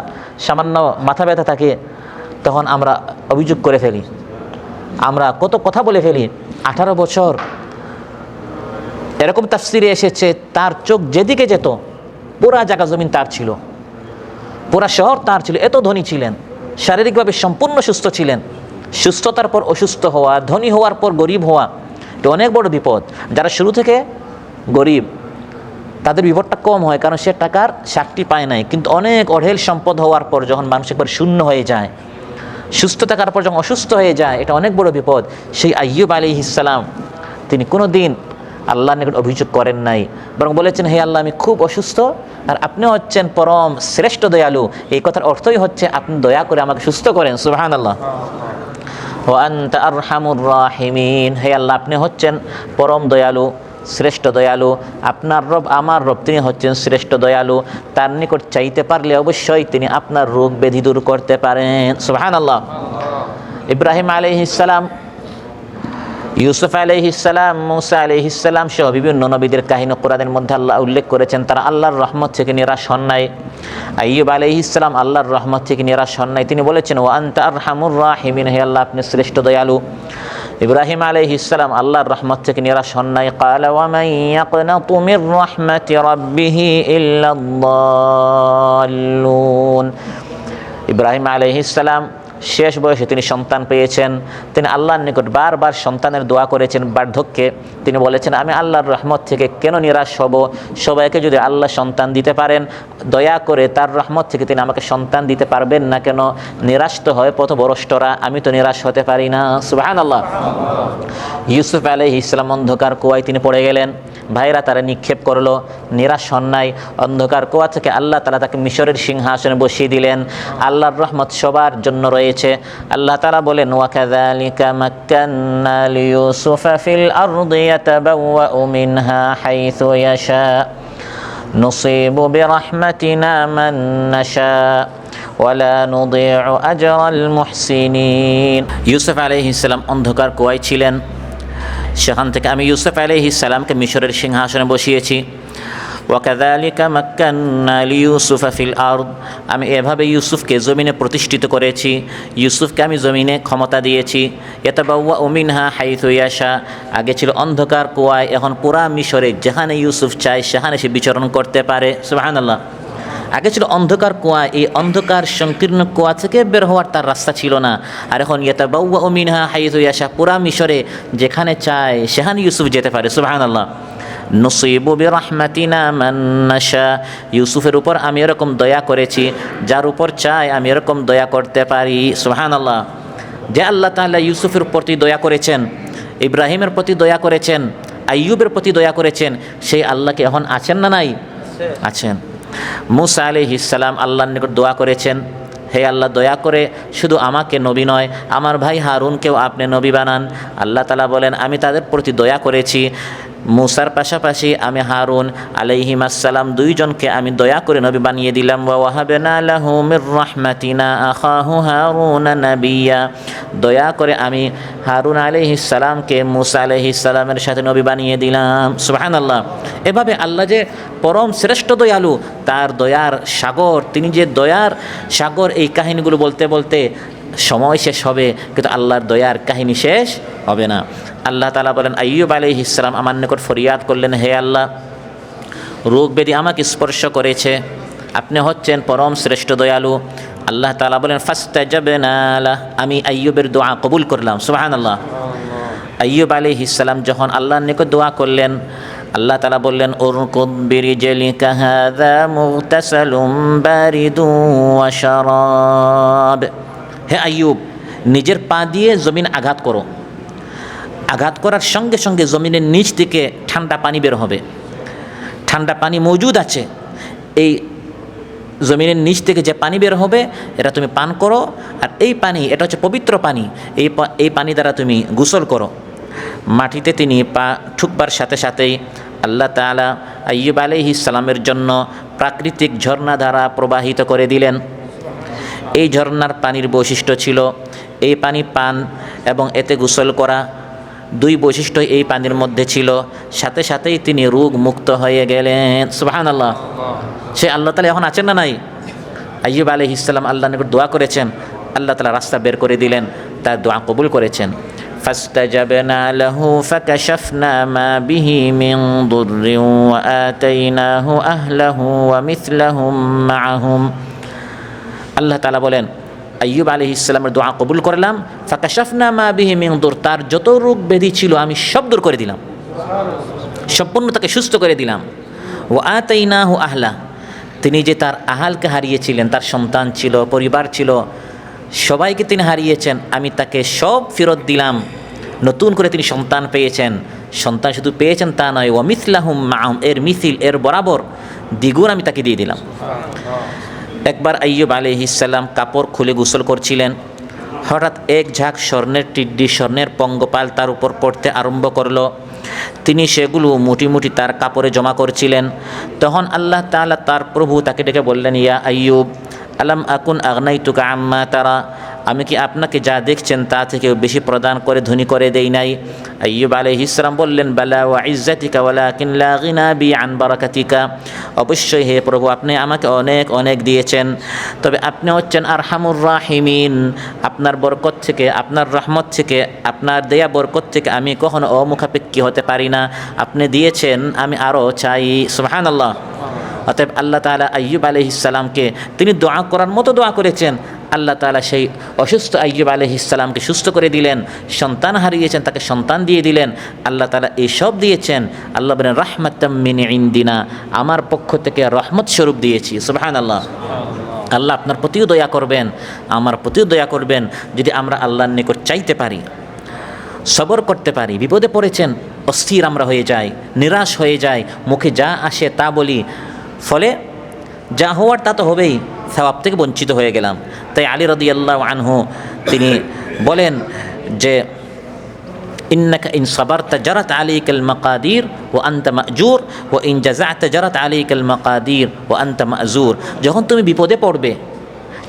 সামান্য মাথা ব্যথা থাকে তখন আমরা অভিযোগ করে ফেলি, আমরা কত কথা বলে ফেলি। 18 বছর এরকম তাফসিরে এসেছে, তার চোখ যেদিকে যেত পুরা জায়গা জমিন তার ছিল, পুরা শহর তার ছিল, এত ধনী ছিলেন, শারীরিকভাবে সম্পূর্ণ সুস্থ ছিলেন। সুস্থতার পর অসুস্থ হওয়া, ধনী হওয়ার পর গরিব হওয়া, এটা অনেক বড় বিপদ। যারা শুরু থেকে গরিব তাদের বিপদটা কম হয়, কারণ সে টাকার সারটি পায় নাই, কিন্তু অনেক অঢেল সম্পদ হওয়ার পর যখন মানুষ একবার শূন্য হয়ে যায়, সুস্থ থাকার পর যখন অসুস্থ হয়ে যায়, এটা অনেক বড় বিপদ। সেই আইয়ুব আলাইহিস সালাম তিনি কোনো দিন আল্লাহর নিকট অভিযোগ করেন নাই, বরং বলেছেন, হে আল্লাহ, আমি খুব অসুস্থ আর আপনি হচ্ছেন পরম শ্রেষ্ঠ দয়ালু। এই কথার অর্থই হচ্ছে আপনি দয়া করে আমাকে সুস্থ করেন। সুবহানাল্লাহ। ওয়া আনতা আরহামুর রাহিমিন, হে আল্লাহ, আপনি হচ্ছেন পরম দয়ালু, শ্রেষ্ঠ দয়ালু। আপনার রব, আমার রব, তিনি হচ্ছেন শ্রেষ্ঠ দয়ালু। তার নিকট চাইতে পারলে অবশ্যই তিনি আপনার রোগ ব্যাধি দূর করতে পারেন। সুবহানাল্লাহ। ইব্রাহিম আলাইহিস সালাম, ইউসুফ আলাইহিস সালাম, মুসা আলাইহিস সালাম সহ বিভিন্ন নবীদের কাহিনী কোরআনের মধ্যে আল্লাহ উল্লেখ করেছেন। তারা আল্লাহর রহমত থেকে নিরাশ হন নাই। আইয়ুব আলাইহিস সালাম আল্লাহর রহমত থেকে নিরাশ হন নাই, তিনি বলেছেন, ওয়া আনতা আরহামুর রাহিমিন, হে আল্লাহ, আপনি শ্রেষ্ঠ দয়ালু। ইব্রাহিম আলাইহিস সালাম আল্লাহর রহমত থেকে নিরাশ হন নাই। ক্বালা ওয়া মান ইয়াকনাতু মির রাহমাতি রাব্বিহি ইল্লাদ-দাল্লুন। ইব্রাহিম আলাইহিস সালাম শেষ বয়সে তিনি সন্তান পেয়েছেন। তিনি আল্লাহর নিকট বারবার সন্তানের দোয়া করেছেন। বার্ধক্যে তিনি বলেছেন, আমি আল্লাহর রহমত থেকে কেন নিরাশ হব? সবাইকে যদি আল্লাহ সন্তান দিতে পারেন, দয়া করে তার রহমত থেকে তিনি আমাকে সন্তান দিতে পারবেন না কেন? নিরাশ তো হয় পথভ্রষ্টরা, আমি তো নিরাশ হতে পারি না। সুবহানাল্লাহ। ইউসুফ আলাইহিস সালাম অন্ধকার কুয়ায় তিনি পড়ে গেলেন। ভাইরা তারা নিক্ষেপ করলো, নিরাশ হন নাই। অন্ধকার কুয়া থেকে আল্লাহ তাআলা তাকে মিশরের সিংহাসনে বসিয়ে দিলেন। আল্লাহর রহমত সবার জন্য রয়েছে। আল্লাহ তাআলা বলেন, ওয়া কাযালিকা মাক্কান্না লিইউসুফা ফিল আরদি ইয়াতাবাওয়াউ মিনহা হাইসু ইয়াশা নুসিবু বিরাহমাতিনা মান নাশা ওয়ালা নুদিউ আজরাল মুহসিনিন। ইউসুফ আলাইহিস সালাম অন্ধকার কুয়ায় ছিলেন। সেখান থেকে আমি ইউসুফ আলাইহিস সালামকে মিশরের সিংহাসনে বসিয়েছি। ওয়াকাযালিকা মাক্কান্না লিইউসুফা ফিল আরদ, আমি এভাবে ইউসুফকে জমিনে প্রতিষ্ঠিত করেছি। ইউসুফকে আমি জমিনে ক্ষমতা দিয়েছি। ইয়াতাবাওয়াউ মিনহা হাইসু ইয়াশা, আগে ছিল অন্ধকার কুয়ায়, এখন পুরা মিশরে যেখানে ইউসুফ চায় সেখানে সে বিচরণ করতে পারে। সুবহানাল্লাহ। আগে ছিল অন্ধকার কুয়া, এই অন্ধকার সংকীর্ণ কুয়া থেকে বের হওয়ার তার রাস্তা ছিল না। আর এখন ইয়াতাবাওয়াউ মিনহা হাইসু ইয়াশা, পুরা মিশরে যেখানে চায় সেখানে ইউসুফ যেতে পারে। সুবহানাল্লাহ। নুসিবু বিরাহমাতিনা মান নাশা, ইউসুফের উপর আমি এরকম দয়া করেছি, যার উপর চাই আমি এরকম দয়া করতে পারি। সুবহানাল্লাহ। যে আল্লাহ তাআলা ইউসুফের প্রতি দয়া করেছেন, ইব্রাহিমের প্রতি দয়া করেছেন, আইয়ুবের প্রতি দয়া করেছেন, সেই আল্লাহকে এখন আছেন না নাই? আছেন। মুসা আলাইহিস সালাম আল্লাহর নিকট দোয়া করেছেন, হে আল্লাহ, দয়া করে শুধু আমাকে নবী নয়, আমার ভাই হারুনকেও আপনি নবী বানান। আল্লাহ তাআলা বলেন, আমি তাদের প্রতি দয়া করেছি। মুসার পাশাপাশি আমি হারুন আলাইহিম আসসালাম দুইজনকে আমি দয়া করে নবী বানিয়ে দিলাম। ওয়া ওয়াহাবনা লাহু মির রাহমাতিনা আখাহু হারুনা নাবিয়্যা, দয়া করে আমি হারুন আলাইহিস সালামকে মুসা আলাইহিস সালামের সাথে নবী বানিয়ে দিলাম। সুবহানাল্লাহ। এভাবে আল্লাহ যে পরম শ্রেষ্ঠ দয়ালু, তার দয়ার সাগর, তিনি যে দয়ার সাগর, এই কাহিনীগুলো বলতে বলতে সময় শেষ হবে, কিন্তু আল্লাহর দয়ার কাহিনী শেষ হবে না। আল্লাহ তাআলা বলেন, আইয়ুব আলাইহিস সালাম আমার নিকট ফরিয়াদ করলেন, হে আল্লাহ, রোগ ব্যাধি আমাকে স্পর্শ করেছে, আপনি হচ্ছেন পরম শ্রেষ্ঠ দয়ালু। আল্লাহ তাআলা বলেন, ফাস্তাজাবনা লাহ, আমি আইয়ুবের দোয়া কবুল করলাম। সুবহানাল্লাহ। আইয়ুব আলাইহিস সালাম যখন আল্লাহর নিকট দোয়া করলেন, আল্লাহ তাআলা বললেন, উরকুদ বিরিজলিকা হাযা মুগতাসালুম বারিদুন ওয়া শারাব, হে আইয়ুব, নিজের পা দিয়ে জমিন আঘাত করো। আঘাত করার সঙ্গে সঙ্গে জমিনের নিচ থেকে ঠান্ডা পানি বের হবে। ঠান্ডা পানি মজুদ আছে, এই জমিনের নিচ থেকে যে পানি বের হবে এটা তুমি পান করো। আর এই পানি, এটা হচ্ছে পবিত্র পানি, এই পানি দ্বারা তুমি গোসল করো। মাটিতে তিনি পা ঠুকবার সাথে সাথেই আল্লাহ তাআলা আইয়ুব আলাইহিস সালামের জন্য প্রাকৃতিক ঝর্ণাধারা প্রবাহিত করে দিলেন। এই ঝর্ণার পানির বৈশিষ্ট্য ছিল এই পানি পান এবং এতে গোসল করা, দুই বৈশিষ্ট্য এই পানির মধ্যে ছিল। সাথে সাথেই তিনি রোগ মুক্ত হয়ে গেলেন। সুবহানাল্লাহ। সে আল্লাহ তাআলা এখন আছেন না নাই? আইয়ুব আলাইহিস সালাম আল্লাহর নিকট দোয়া করেছেন, আল্লাহ তাআলা রাস্তা বের করে দিলেন, তার দোয়া কবুল করেছেন। ফাস্তাজাবনা লাহু ফাকাশাফনা মা বিহি মিন দুররিন ওয়া আতাইনাহু আহলাহু ওয়া মিথলাহুম মাআহুম। আল্লাহ তাআলা বলেন, আইয়ুব আলাইহিস সালামের দোয়া কবুল করলাম। ফাকাশাফনা মা বিহি মিন দুর, তার যত রোগ ব্যাধি ছিল আমি সব দূর করে দিলাম, সম্পূর্ণ তাকে সুস্থ করে দিলাম। ওয়া আতাইনাহু আহলা, তিনি যে তার আহালকে হারিয়েছিলেন, তার সন্তান ছিল, পরিবার ছিল, সবাইকে তিনি হারিয়েছেন, আমি তাকে সব ফেরত দিলাম। নতুন করে তিনি সন্তান পেয়েছেন। সন্তান শুধু পেয়েছেন তা নয়, ওয়া মিথলাহুম মাআহুম, এর মিথিল, এর বরাবর দ্বিগুণ আমি তাকে দিয়ে দিলাম। একবার আইয়ুব আলাইহিস সালাম কাপড় খুলে গোসল করছিলেন, হঠাৎ এক ঝাঁক স্বর্ণের টিড্ডি, স্বর্ণের পঙ্গপাল তার উপর পড়তে আরম্ভ করলো। তিনি সেগুলো মুঠি মুঠি তার কাপড়ে জমা করছিলেন। তখন আল্লাহ তাআলা, তার প্রভু, তাকে ডেকে বললেন, ইয়া আইয়ুব আলাম আকুন আগনাইতুকা আম্মা তারা, আমি কি আপনাকে যা দেখছেন তা থেকেও বেশি প্রদান করে ধনী করে দেই নাই? আইয়ুব আলাইহিস সালাম বললেন, বালা ওয়া ইজ্জাতিকা ওয়ালাকিন লা গিনা বি আন বারাকাতিকা, অবশ্যই হে প্রভু, আপনি আমাকে অনেক অনেক দিয়েছেন, তবে আপনি হচ্ছেন আরহামুর রাহিমিন, আপনার বরকত থেকে, আপনার রহমত থেকে, আপনার দেয়া বরকত থেকে আমি কখনো অমুখাপেক্ষী হতে পারি না। আপনি দিয়েছেন, আমি আরও চাই। সুবহানাল্লাহ। অতএব আল্লাহ তাআলা আইয়ুব আলাইহিস সালামকে তিনি দোয়া করার মতো দোয়া করেছেন। আল্লাহ তাআলা সেই অসুস্থ আইয়ুব আলাইহিস সালামকে সুস্থ করে দিলেন। সন্তান হারিয়েছেন, তাকে সন্তান দিয়ে দিলেন। আল্লাহ তাআলা এইসব দিয়েছেন। আল্লাহ বলেন, রাহমাতাম মিন ইনদিনা, আমার পক্ষ থেকে রহমত স্বরূপ দিয়েছি। সুবহানাল্লাহ। আল্লাহ আপনার প্রতিও দয়া করবেন, আমার প্রতিও দয়া করবেন, যদি আমরা আল্লাহর নিকট চাইতে পারি, সবর করতে পারি। বিপদে পড়েছেন, অস্থির আমরা হয়ে যাই, নিরাশ হয়ে যাই, মুখে যা আসে তা বলি, ফলে যা হওয়ার তা তো হবেই, সওয়াব থেকে বঞ্চিত হয়ে গেলাম। তাই আলী রাদিয়াল্লাহু আনহু তিনি বলেন যে, ইন্নাকা ইন সাবারতা জারাত আলাইকাল মাকাদির ওয়া আনতা মাজুর ওয়া ইন জাযা'তা জারাত আলাইকাল মাকাদির ওয়া আনতা মাজুর। যখন তুমি বিপদে পড়বে,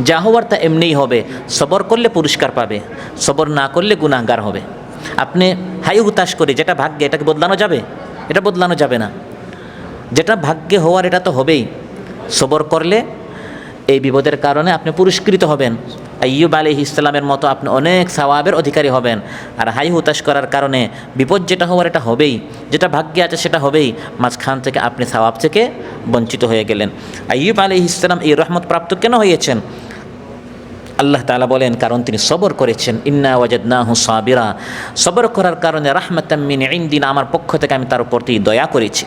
যা হওয়ার তা এমনিই হবে, সবর করলে পুরস্কার পাবে, সবর না করলে গুনাহগার হবে। আপনি হাই হুতাশ করে যেটা ভাগ্যে, এটাকে বদলানো যাবে? এটা বদলানো যাবে না। যেটা ভাগ্যে হওয়ার এটা তো হবেই। সবর করলে এই বিপদের কারণে আপনি পুরস্কৃত হবেন। আইয়ুব আলাইহিস সালামের মতো আপনি অনেক সওয়াবের অধিকারী হবেন। আর হাই হুতাশ করার কারণে বিপদ যেটা হওয়ার এটা হবেই, যেটা ভাগ্যে আছে সেটা হবেই, মাঝখান থেকে আপনি সওয়াব থেকে বঞ্চিত হয়ে গেলেন। আইয়ুব আলাইহিস সালাম এই রহমত প্রাপ্ত কেন হয়েছেন? আল্লাহ তাআলা বলেন, কারণ তিনি সবর করেছেন। ইন্না ওয়াজাদনাহু সাবিরা, সবর করার কারণে রাহমাতাম মিন ইনদিনা, আমার পক্ষ থেকে আমি তার প্রতি দয়া করেছি।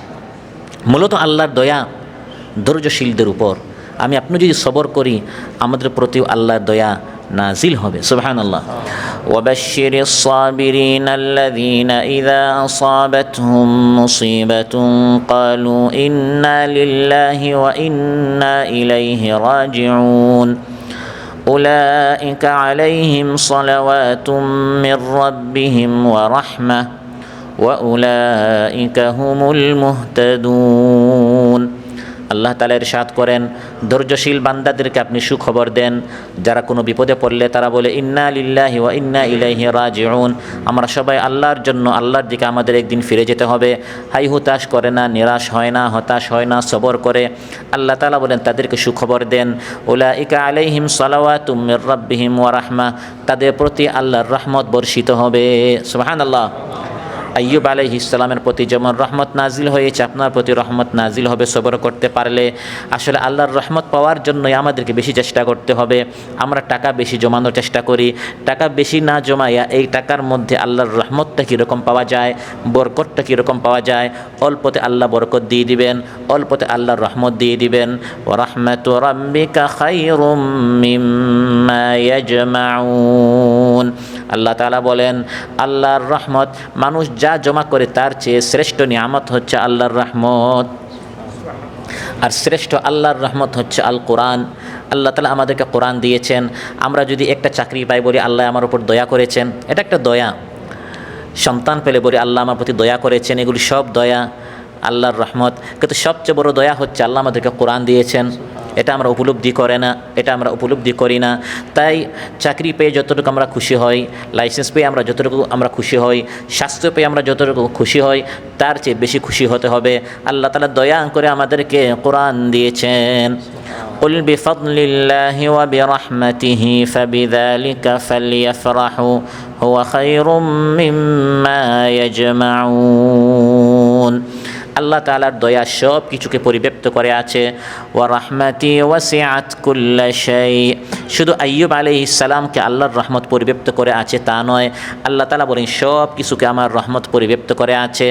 মূলত আল্লাহর দয়া ধৈর্যশীলদের উপর। আমি আপনি যদি সবর করি, আমাদের প্রতিও আল্লাহর দয়া নাজিল হবে। সুবহানাল্লাহ। ওয়াবাশশিরিস সাবিরিন আল্লাযীনা ইযা আসাবাতহুম মুসিবাতুন ক্বালু ইন্না লিল্লাহি ওয়া ইন্না ইলাইহি রাজিউন। উলাইকা আলাইহিম সালাওয়াতুম মির রাব্বিহিম ওয়া রাহমাহ ওয়া উলাইকা হুমুল মুহতাদুন। আল্লাহ তাআলা ইরশাদ করেন, ধৈর্যশীল বান্দাদেরকে আপনি সুখবর দেন, যারা কোনো বিপদে পড়লে তারা বলে ইন্না লিল্লাহি ওয়া ইন্না ইলাইহি রাজিউন, আমরা সবাই আল্লাহর জন্য, আল্লাহর দিকে আমাদের একদিন ফিরে যেতে হবে। হাই হুতাশ করে না, নিরাশ হয় না, হতাশ হয় না, সবর করে। আল্লাহ তাআলা বলেন তাদেরকে সুখবর দেন, উলাইকা আলাইহিম সালাওয়াতুম মির রাব্বিহিম ওয়া রাহমাহ, তাদের প্রতি আল্লাহর রহমত বর্ষিত হবে। সুবহানাল্লাহ। আইয়ুব আলাইহিস সালামের প্রতি যেমন রহমত নাজিল হয়েছে, আপনার প্রতি রহমত নাজিল হবে সবর করতে পারলে। আসলে আল্লাহর রহমত পাওয়ার জন্যই আমাদেরকে বেশি চেষ্টা করতে হবে। আমরা টাকা বেশি জমানোর চেষ্টা করি, টাকা বেশি না জমাইয়া এই টাকার মধ্যে আল্লাহর রহমতটা কীরকম পাওয়া যায়, বরকতটা কীরকম পাওয়া যায়। অল্পতে আল্লাহ বরকত দিয়ে দিবেন, অল্পতে আল্লাহর রহমত দিয়ে দিবেন। ওয়া রাহমাতু রাব্বিকা খায়রুম মিম্মা ইয়াজমাউন। আল্লাহ তাআলা বলেন আল্লাহর রহমত মানুষ যা জমা করে তার চেয়ে শ্রেষ্ঠ নিয়ামত হচ্ছে আল্লাহর রহমত। আর শ্রেষ্ঠ আল্লাহর রহমত হচ্ছে আল কোরআন। আল্লাহ তাআলা আমাদেরকে কোরআন দিয়েছেন। আমরা যদি একটা চাকরি পাই বলি আল্লাহ আমার উপর দয়া করেছেন, এটা একটা দয়া। সন্তান পেলে বলি আল্লাহ আমার প্রতি দয়া করেছেন, এগুলি সব দয়া, আল্লাহর রহমত। কিন্তু সবচেয়ে বড় দয়া হচ্ছে আল্লাহ আমাদেরকে কোরআন দিয়েছেন। এটা আমরা উপলব্ধি করে না, এটা আমরা উপলব্ধি করি না। তাই চাকরি পেয়ে যতটুকু আমরা খুশি হই, লাইসেন্স পেয়ে আমরা যতটুকু আমরা খুশি হই, স্বাস্থ্য পেয়ে আমরা যতটুকু খুশি হই, তার চেয়ে বেশি খুশি হতে হবে। আল্লাহ তাআলা দয়া করে আমাদেরকে কোরআন দিয়েছেন। কুল বিফাদলিল্লাহি ওয়া বিরহমাতিহি ফাবিযালিকা ফালইফরাহু হুয়া খায়রুম মিম্মা ইয়াজমাউন। আল্লাহ তাআলার দয়া সব কিছুকে পরিব্যাপ্ত করে আছে। ওয়া রাহমাতি ওয়াসিআত কুল্লা শাই। শুধু আইয়ুব আলাইহিস সালামকে আল্লাহর রহমত পরিব্যাপ্ত করে আছে তা নয়, আল্লাহ তাআলা বলেন সব কিছুকে আমার রহমত পরিব্যাপ্ত করে আছে।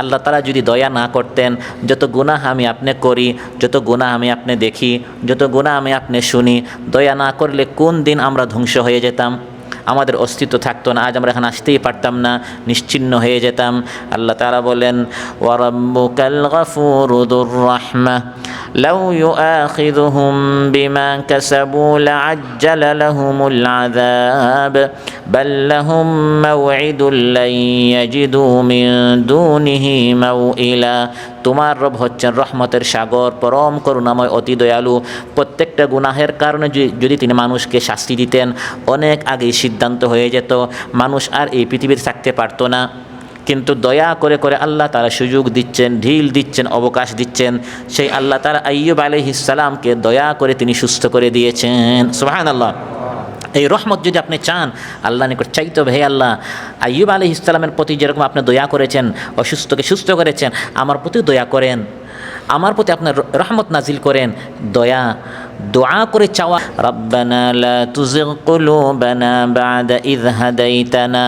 আল্লাহ তাআলা যদি দয়া না করতেন, যত গুনাহ আমি আপনি করি, যত গুনাহ আমি আপনি দেখি, যত গুনাহ আমি আপনি শুনি, দয়া না করলে কোন দিন আমরা ধ্বংস হয়ে যেতাম, আমাদের অস্তিত্ব থাকতো না, আজ আমরা এখানে আসতেই পারতাম না, নিশ্চিহ্ন হয়ে যেতাম। আল্লাহ তাআলা বলেন ওয়া রাব্বুকাল গফুরু যুর রাহমাহ লাউ ইউআখিযুহুম বিমা কাসাবু লাআজ্জালা লাহুমুল আযাব বাল লাহুম মাওঈদুন লান ইয়াজিদু মিন দুনিহি মাওইলা। তোমার রব হচ্ছেন রহমতের সাগর, পরম করুণাময়, অতি দয়ালু। প্রত্যেকটা গুনাহের কারণে যদি তিনি মানুষকে শাস্তি দিতেন, অনেক আগেই সিদ্ধান্ত হয়ে যেত, মানুষ আর এই পৃথিবীতে থাকতে পারতো না। কিন্তু দয়া করে করে আল্লাহ তাআলা সুযোগ দিচ্ছেন, ঢিল দিচ্ছেন, অবকাশ দিচ্ছেন। সেই আল্লাহ তাআলা আইয়ুব আলাইহিস সালামকে দয়া করে তিনি সুস্থ করে দিয়েছেন। সুবহানাল্লাহ। এই রহমত যদি আপনি চান, আল্লাহ নিকট চাইতে হবে, হে আল্লাহ, আইয়ুব আলাইহিস সালামের প্রতি যেরকম আপনি দয়া করেছেন, অসুস্থকে সুস্থ করেছেন, আমার প্রতিও দয়া করেন, আমার প্রতি আপনার রহমত নাজিল করেন। দয়া দোয়া করে চাওয়া, রাব্বানা লা তুযিগ কুলুবানা বা'দা ইয হাদাইতানা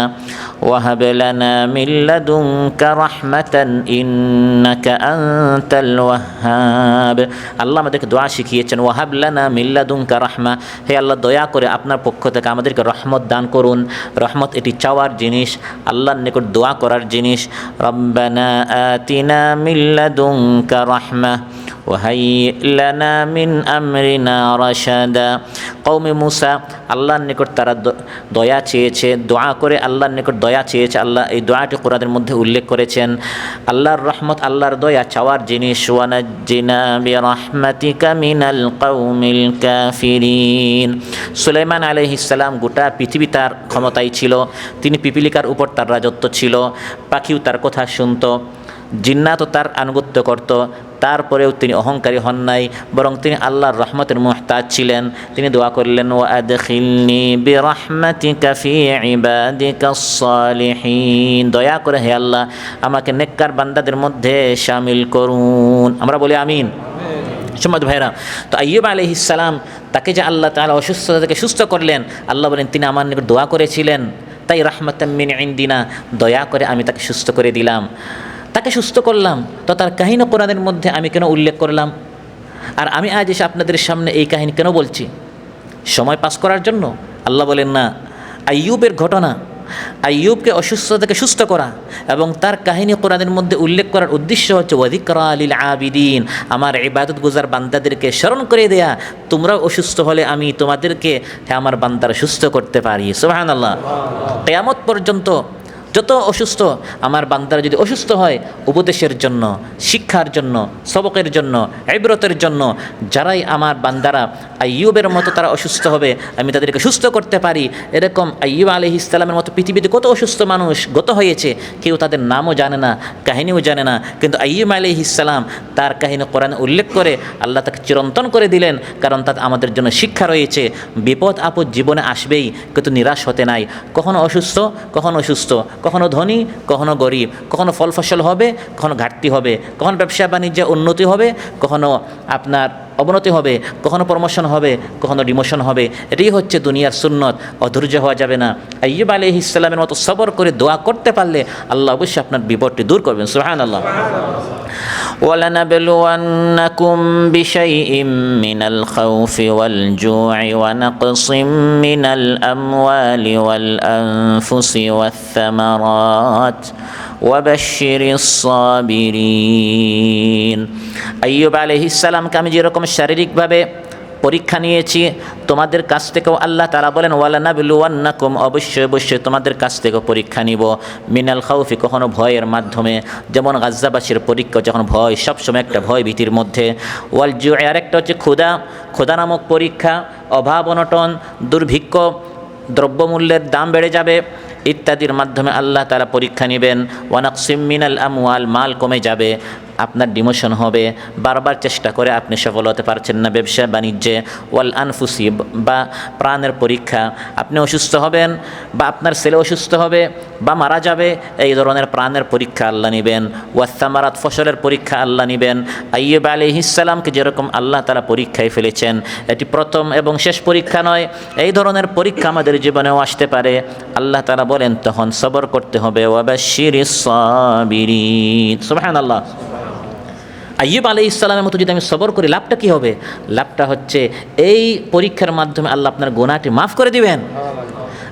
ওয়া হাব লানা মিন লাদুনকা রাহমাতান ইন্নাকা আনতাল ওয়াহ্হাব। আল্লাহ আমাদেরকে দোয়া শিখিয়েছেন, ওয়া হাব লানা মিন লাদুনকা রাহমা, হে আল্লাহ দয়া করে আপনার পক্ষ থেকে আমাদেরকে রহমত দান করুন। রহমত এটি চাওয়ার জিনিস, আল্লাহর নিকট দোয়া করার জিনিস। রব্বানা আতিনা মিন লাদুনকা রাহমা ওয়াহাইয়্ লানা মিন আমরিনা রাশাদা। কওমে মুসা আল্লাহর নিকট তারা দয়া চেয়েছে, দোয়া করে আল্লাহর নিকট দয়া চেয়েছে। আল্লাহ এই দোয়াটি কোরআনের মধ্যে উল্লেখ করেছেন। আল্লাহর রহমত, আল্লাহর দয়া চাওয়ার জিনিস। ওয়ানাজ্জিনা বিরাহমাতিকা মিনাল কওমিল কাফিরিন। সুলাইমান আলাইহিস সালাম গোটা পৃথিবী তার ক্ষমতায় ছিল, তিনি পিপিলিকার উপর তার রাজত্ব ছিল, পাখিও তার কথা শুনত, জিন্নাতও তার আনুগত্য করত। তারপরেও তিনি অহংকারী হন নাই, বরং তিনি আল্লাহর রহমতের মুহতাজ ছিলেন। তিনি দোয়া করলেন, ওয়া আদখিলনি বিরাহমাতিকা ফি ইবাদিকাস সালিহিন। দয়া করে হে আল্লাহ আমাকে নেককার বান্দাদের মধ্যে শামিল করুন। আমরা বলি আমিন। সম্মানিত ভাইরা, তো আইয়ুব আলাইহিস সালাম, তাকে যে আল্লাহ তাআলা অসুস্থতা থেকে সুস্থ করলেন, আল্লাহ বলেন তিনি আমার নিকট দোয়া করেছিলেন, তাই রাহমাতাম মিন ইনদিনা, দয়া করে আমি তাকে সুস্থ করে দিলাম, তাকে সুস্থ করলাম। তো তার কাহিনী কোরআনের মধ্যে আমি কেন উল্লেখ করলাম? আর আমি আজ এসে আপনাদের সামনে এই কাহিনী কেন বলছি? সময় পাস করার জন্য? আল্লাহ বলেন না, আইয়ুবের ঘটনা আইয়ুবকে অসুস্থ থেকে সুস্থ করা এবং তার কাহিনী কোরআনের মধ্যে উল্লেখ করার উদ্দেশ্য হচ্ছে ওয়াযিকরা লিল আবিদিন, আমার ইবাদত গুজার বান্দাদেরকে স্মরণ করে দেয়া তোমরাও অসুস্থ হলে আমি তোমাদেরকে আমার বান্দারা সুস্থ করতে পারি। সুবহানাল্লাহ। কিয়ামত পর্যন্ত যত অসুস্থ আমার বান্দারা যদি অসুস্থ হয় উপদেশের জন্য, শিক্ষার জন্য, সবকের জন্য, ইবরতের জন্য, যারাই আমার বান্দারা আইয়ুবের মতো তারা অসুস্থ হবে আমি তাদেরকে সুস্থ করতে পারি। এরকম আইয়ুব আলাইহিস সালামের মতো পৃথিবীতে কত অসুস্থ মানুষ গত হয়েছে, কেউ তাদের নামও জানে না, কাহিনীও জানে না, কিন্তু আইয়ুব আলাইহিস সালাম তার কাহিনী কোরআনে উল্লেখ করে আল্লাহ তাকে চিরন্তন করে দিলেন, কারণ তাতে আমাদের জন্য শিক্ষা রয়েছে। বিপদ আপদ জীবনে আসবেই, কিন্তু নিরাশ হতে নাই। কখনো অসুস্থ, কখনো অসুস্থ, কখনো ধনী, কখনো গরিব, কখনো ফল ফসল হবে, কখনো ঘাটতি হবে, কখনো ব্যবসা বাণিজ্যে উন্নতি হবে, কখনো আপনার অবনতি হবে, কখনো প্রমোশন হবে, কখনো ডিমোশন হবে। এটাই হচ্ছে দুনিয়ার সুন্নত। অধৈর্য হওয়া যাবে না। আইয়ুব আলাইহিস সালামের মতো সবর করে দোয়া করতে পারলে আল্লাহ অবশ্যই আপনার বিপদটি দূর করবেন। সুবহানাল্লাহ। وَلَنَبْلُوَنَّكُمْ بِشَيْءٍ مِّنَ الْخَوْفِ وَالْجُوعِ وَنَقْصٍ مِّنَ الْأَمْوَالِ وَالْأَنفُسِ وَالثَّمَرَاتِ وَبَشِّرِ الصَّابِرِينَ। আইয়ুব আলাইহিস সালামকে আমি যেরকম শারীরিকভাবে পরীক্ষা নিয়েছি, তোমাদের কাছ থেকেও আল্লাহ তাআলা বলেন ওয়ালানাবলুওয়ান্নাকুম, অবশ্যই অবশ্যই তোমাদের কাছ থেকেও পরীক্ষা নিব। মিনাল খাউফি, কখনো ভয়ের মাধ্যমে, যেমন গাজ্জাবাসীর পরীক্ষা যখন ভয়, সবসময় একটা ভয় ভীতির মধ্যে। ওয়াল জুই, আরেকটা হচ্ছে ক্ষুধা, ক্ষুধা নামক পরীক্ষা, অভাব অনটন, দুর্ভিক্ষ, দ্রব্যমূল্যের দাম বেড়ে যাবে ইত্যাদির মাধ্যমে আল্লাহ তাআলা পরীক্ষা নেবেন। ওয়ানাকসিম মিনাল আমওয়াল, মাল কমে যাবে, আপনার ডিমোশন হবে, বারবার চেষ্টা করে আপনি সফল হতে পারছেন না ব্যবসা বাণিজ্যে। ওয়াল আনফুসি, বা প্রাণের পরীক্ষা, আপনি অসুস্থ হবেন বা আপনার ছেলে অসুস্থ হবে বা মারা যাবে, এই ধরনের প্রাণের পরীক্ষা আল্লাহ নেবেন। ওয়াসামারাত, ফসলের পরীক্ষা আল্লাহ নেবেন। আইয়ুব আলাইহিস সালামকে যেরকম আল্লাহ তাআলা পরীক্ষায় ফেলেছেন, এটি প্রথম এবং শেষ পরীক্ষা নয়, এই ধরনের পরীক্ষা আমাদের জীবনেও আসতে পারে। আল্লাহ তাআলা বলেন তখন সবর করতে হবে। ওয়াবাশশিরিস সাবিরিন। সুবহানাল্লাহ। আইয়ুব আলাইহিস সালামের মতো যদি আমি সবর করি, লাভটা কী হবে? লাভটা হচ্ছে এই পরীক্ষার মাধ্যমে আল্লাহ আপনার গুনাহটি মাফ করে দিবেন।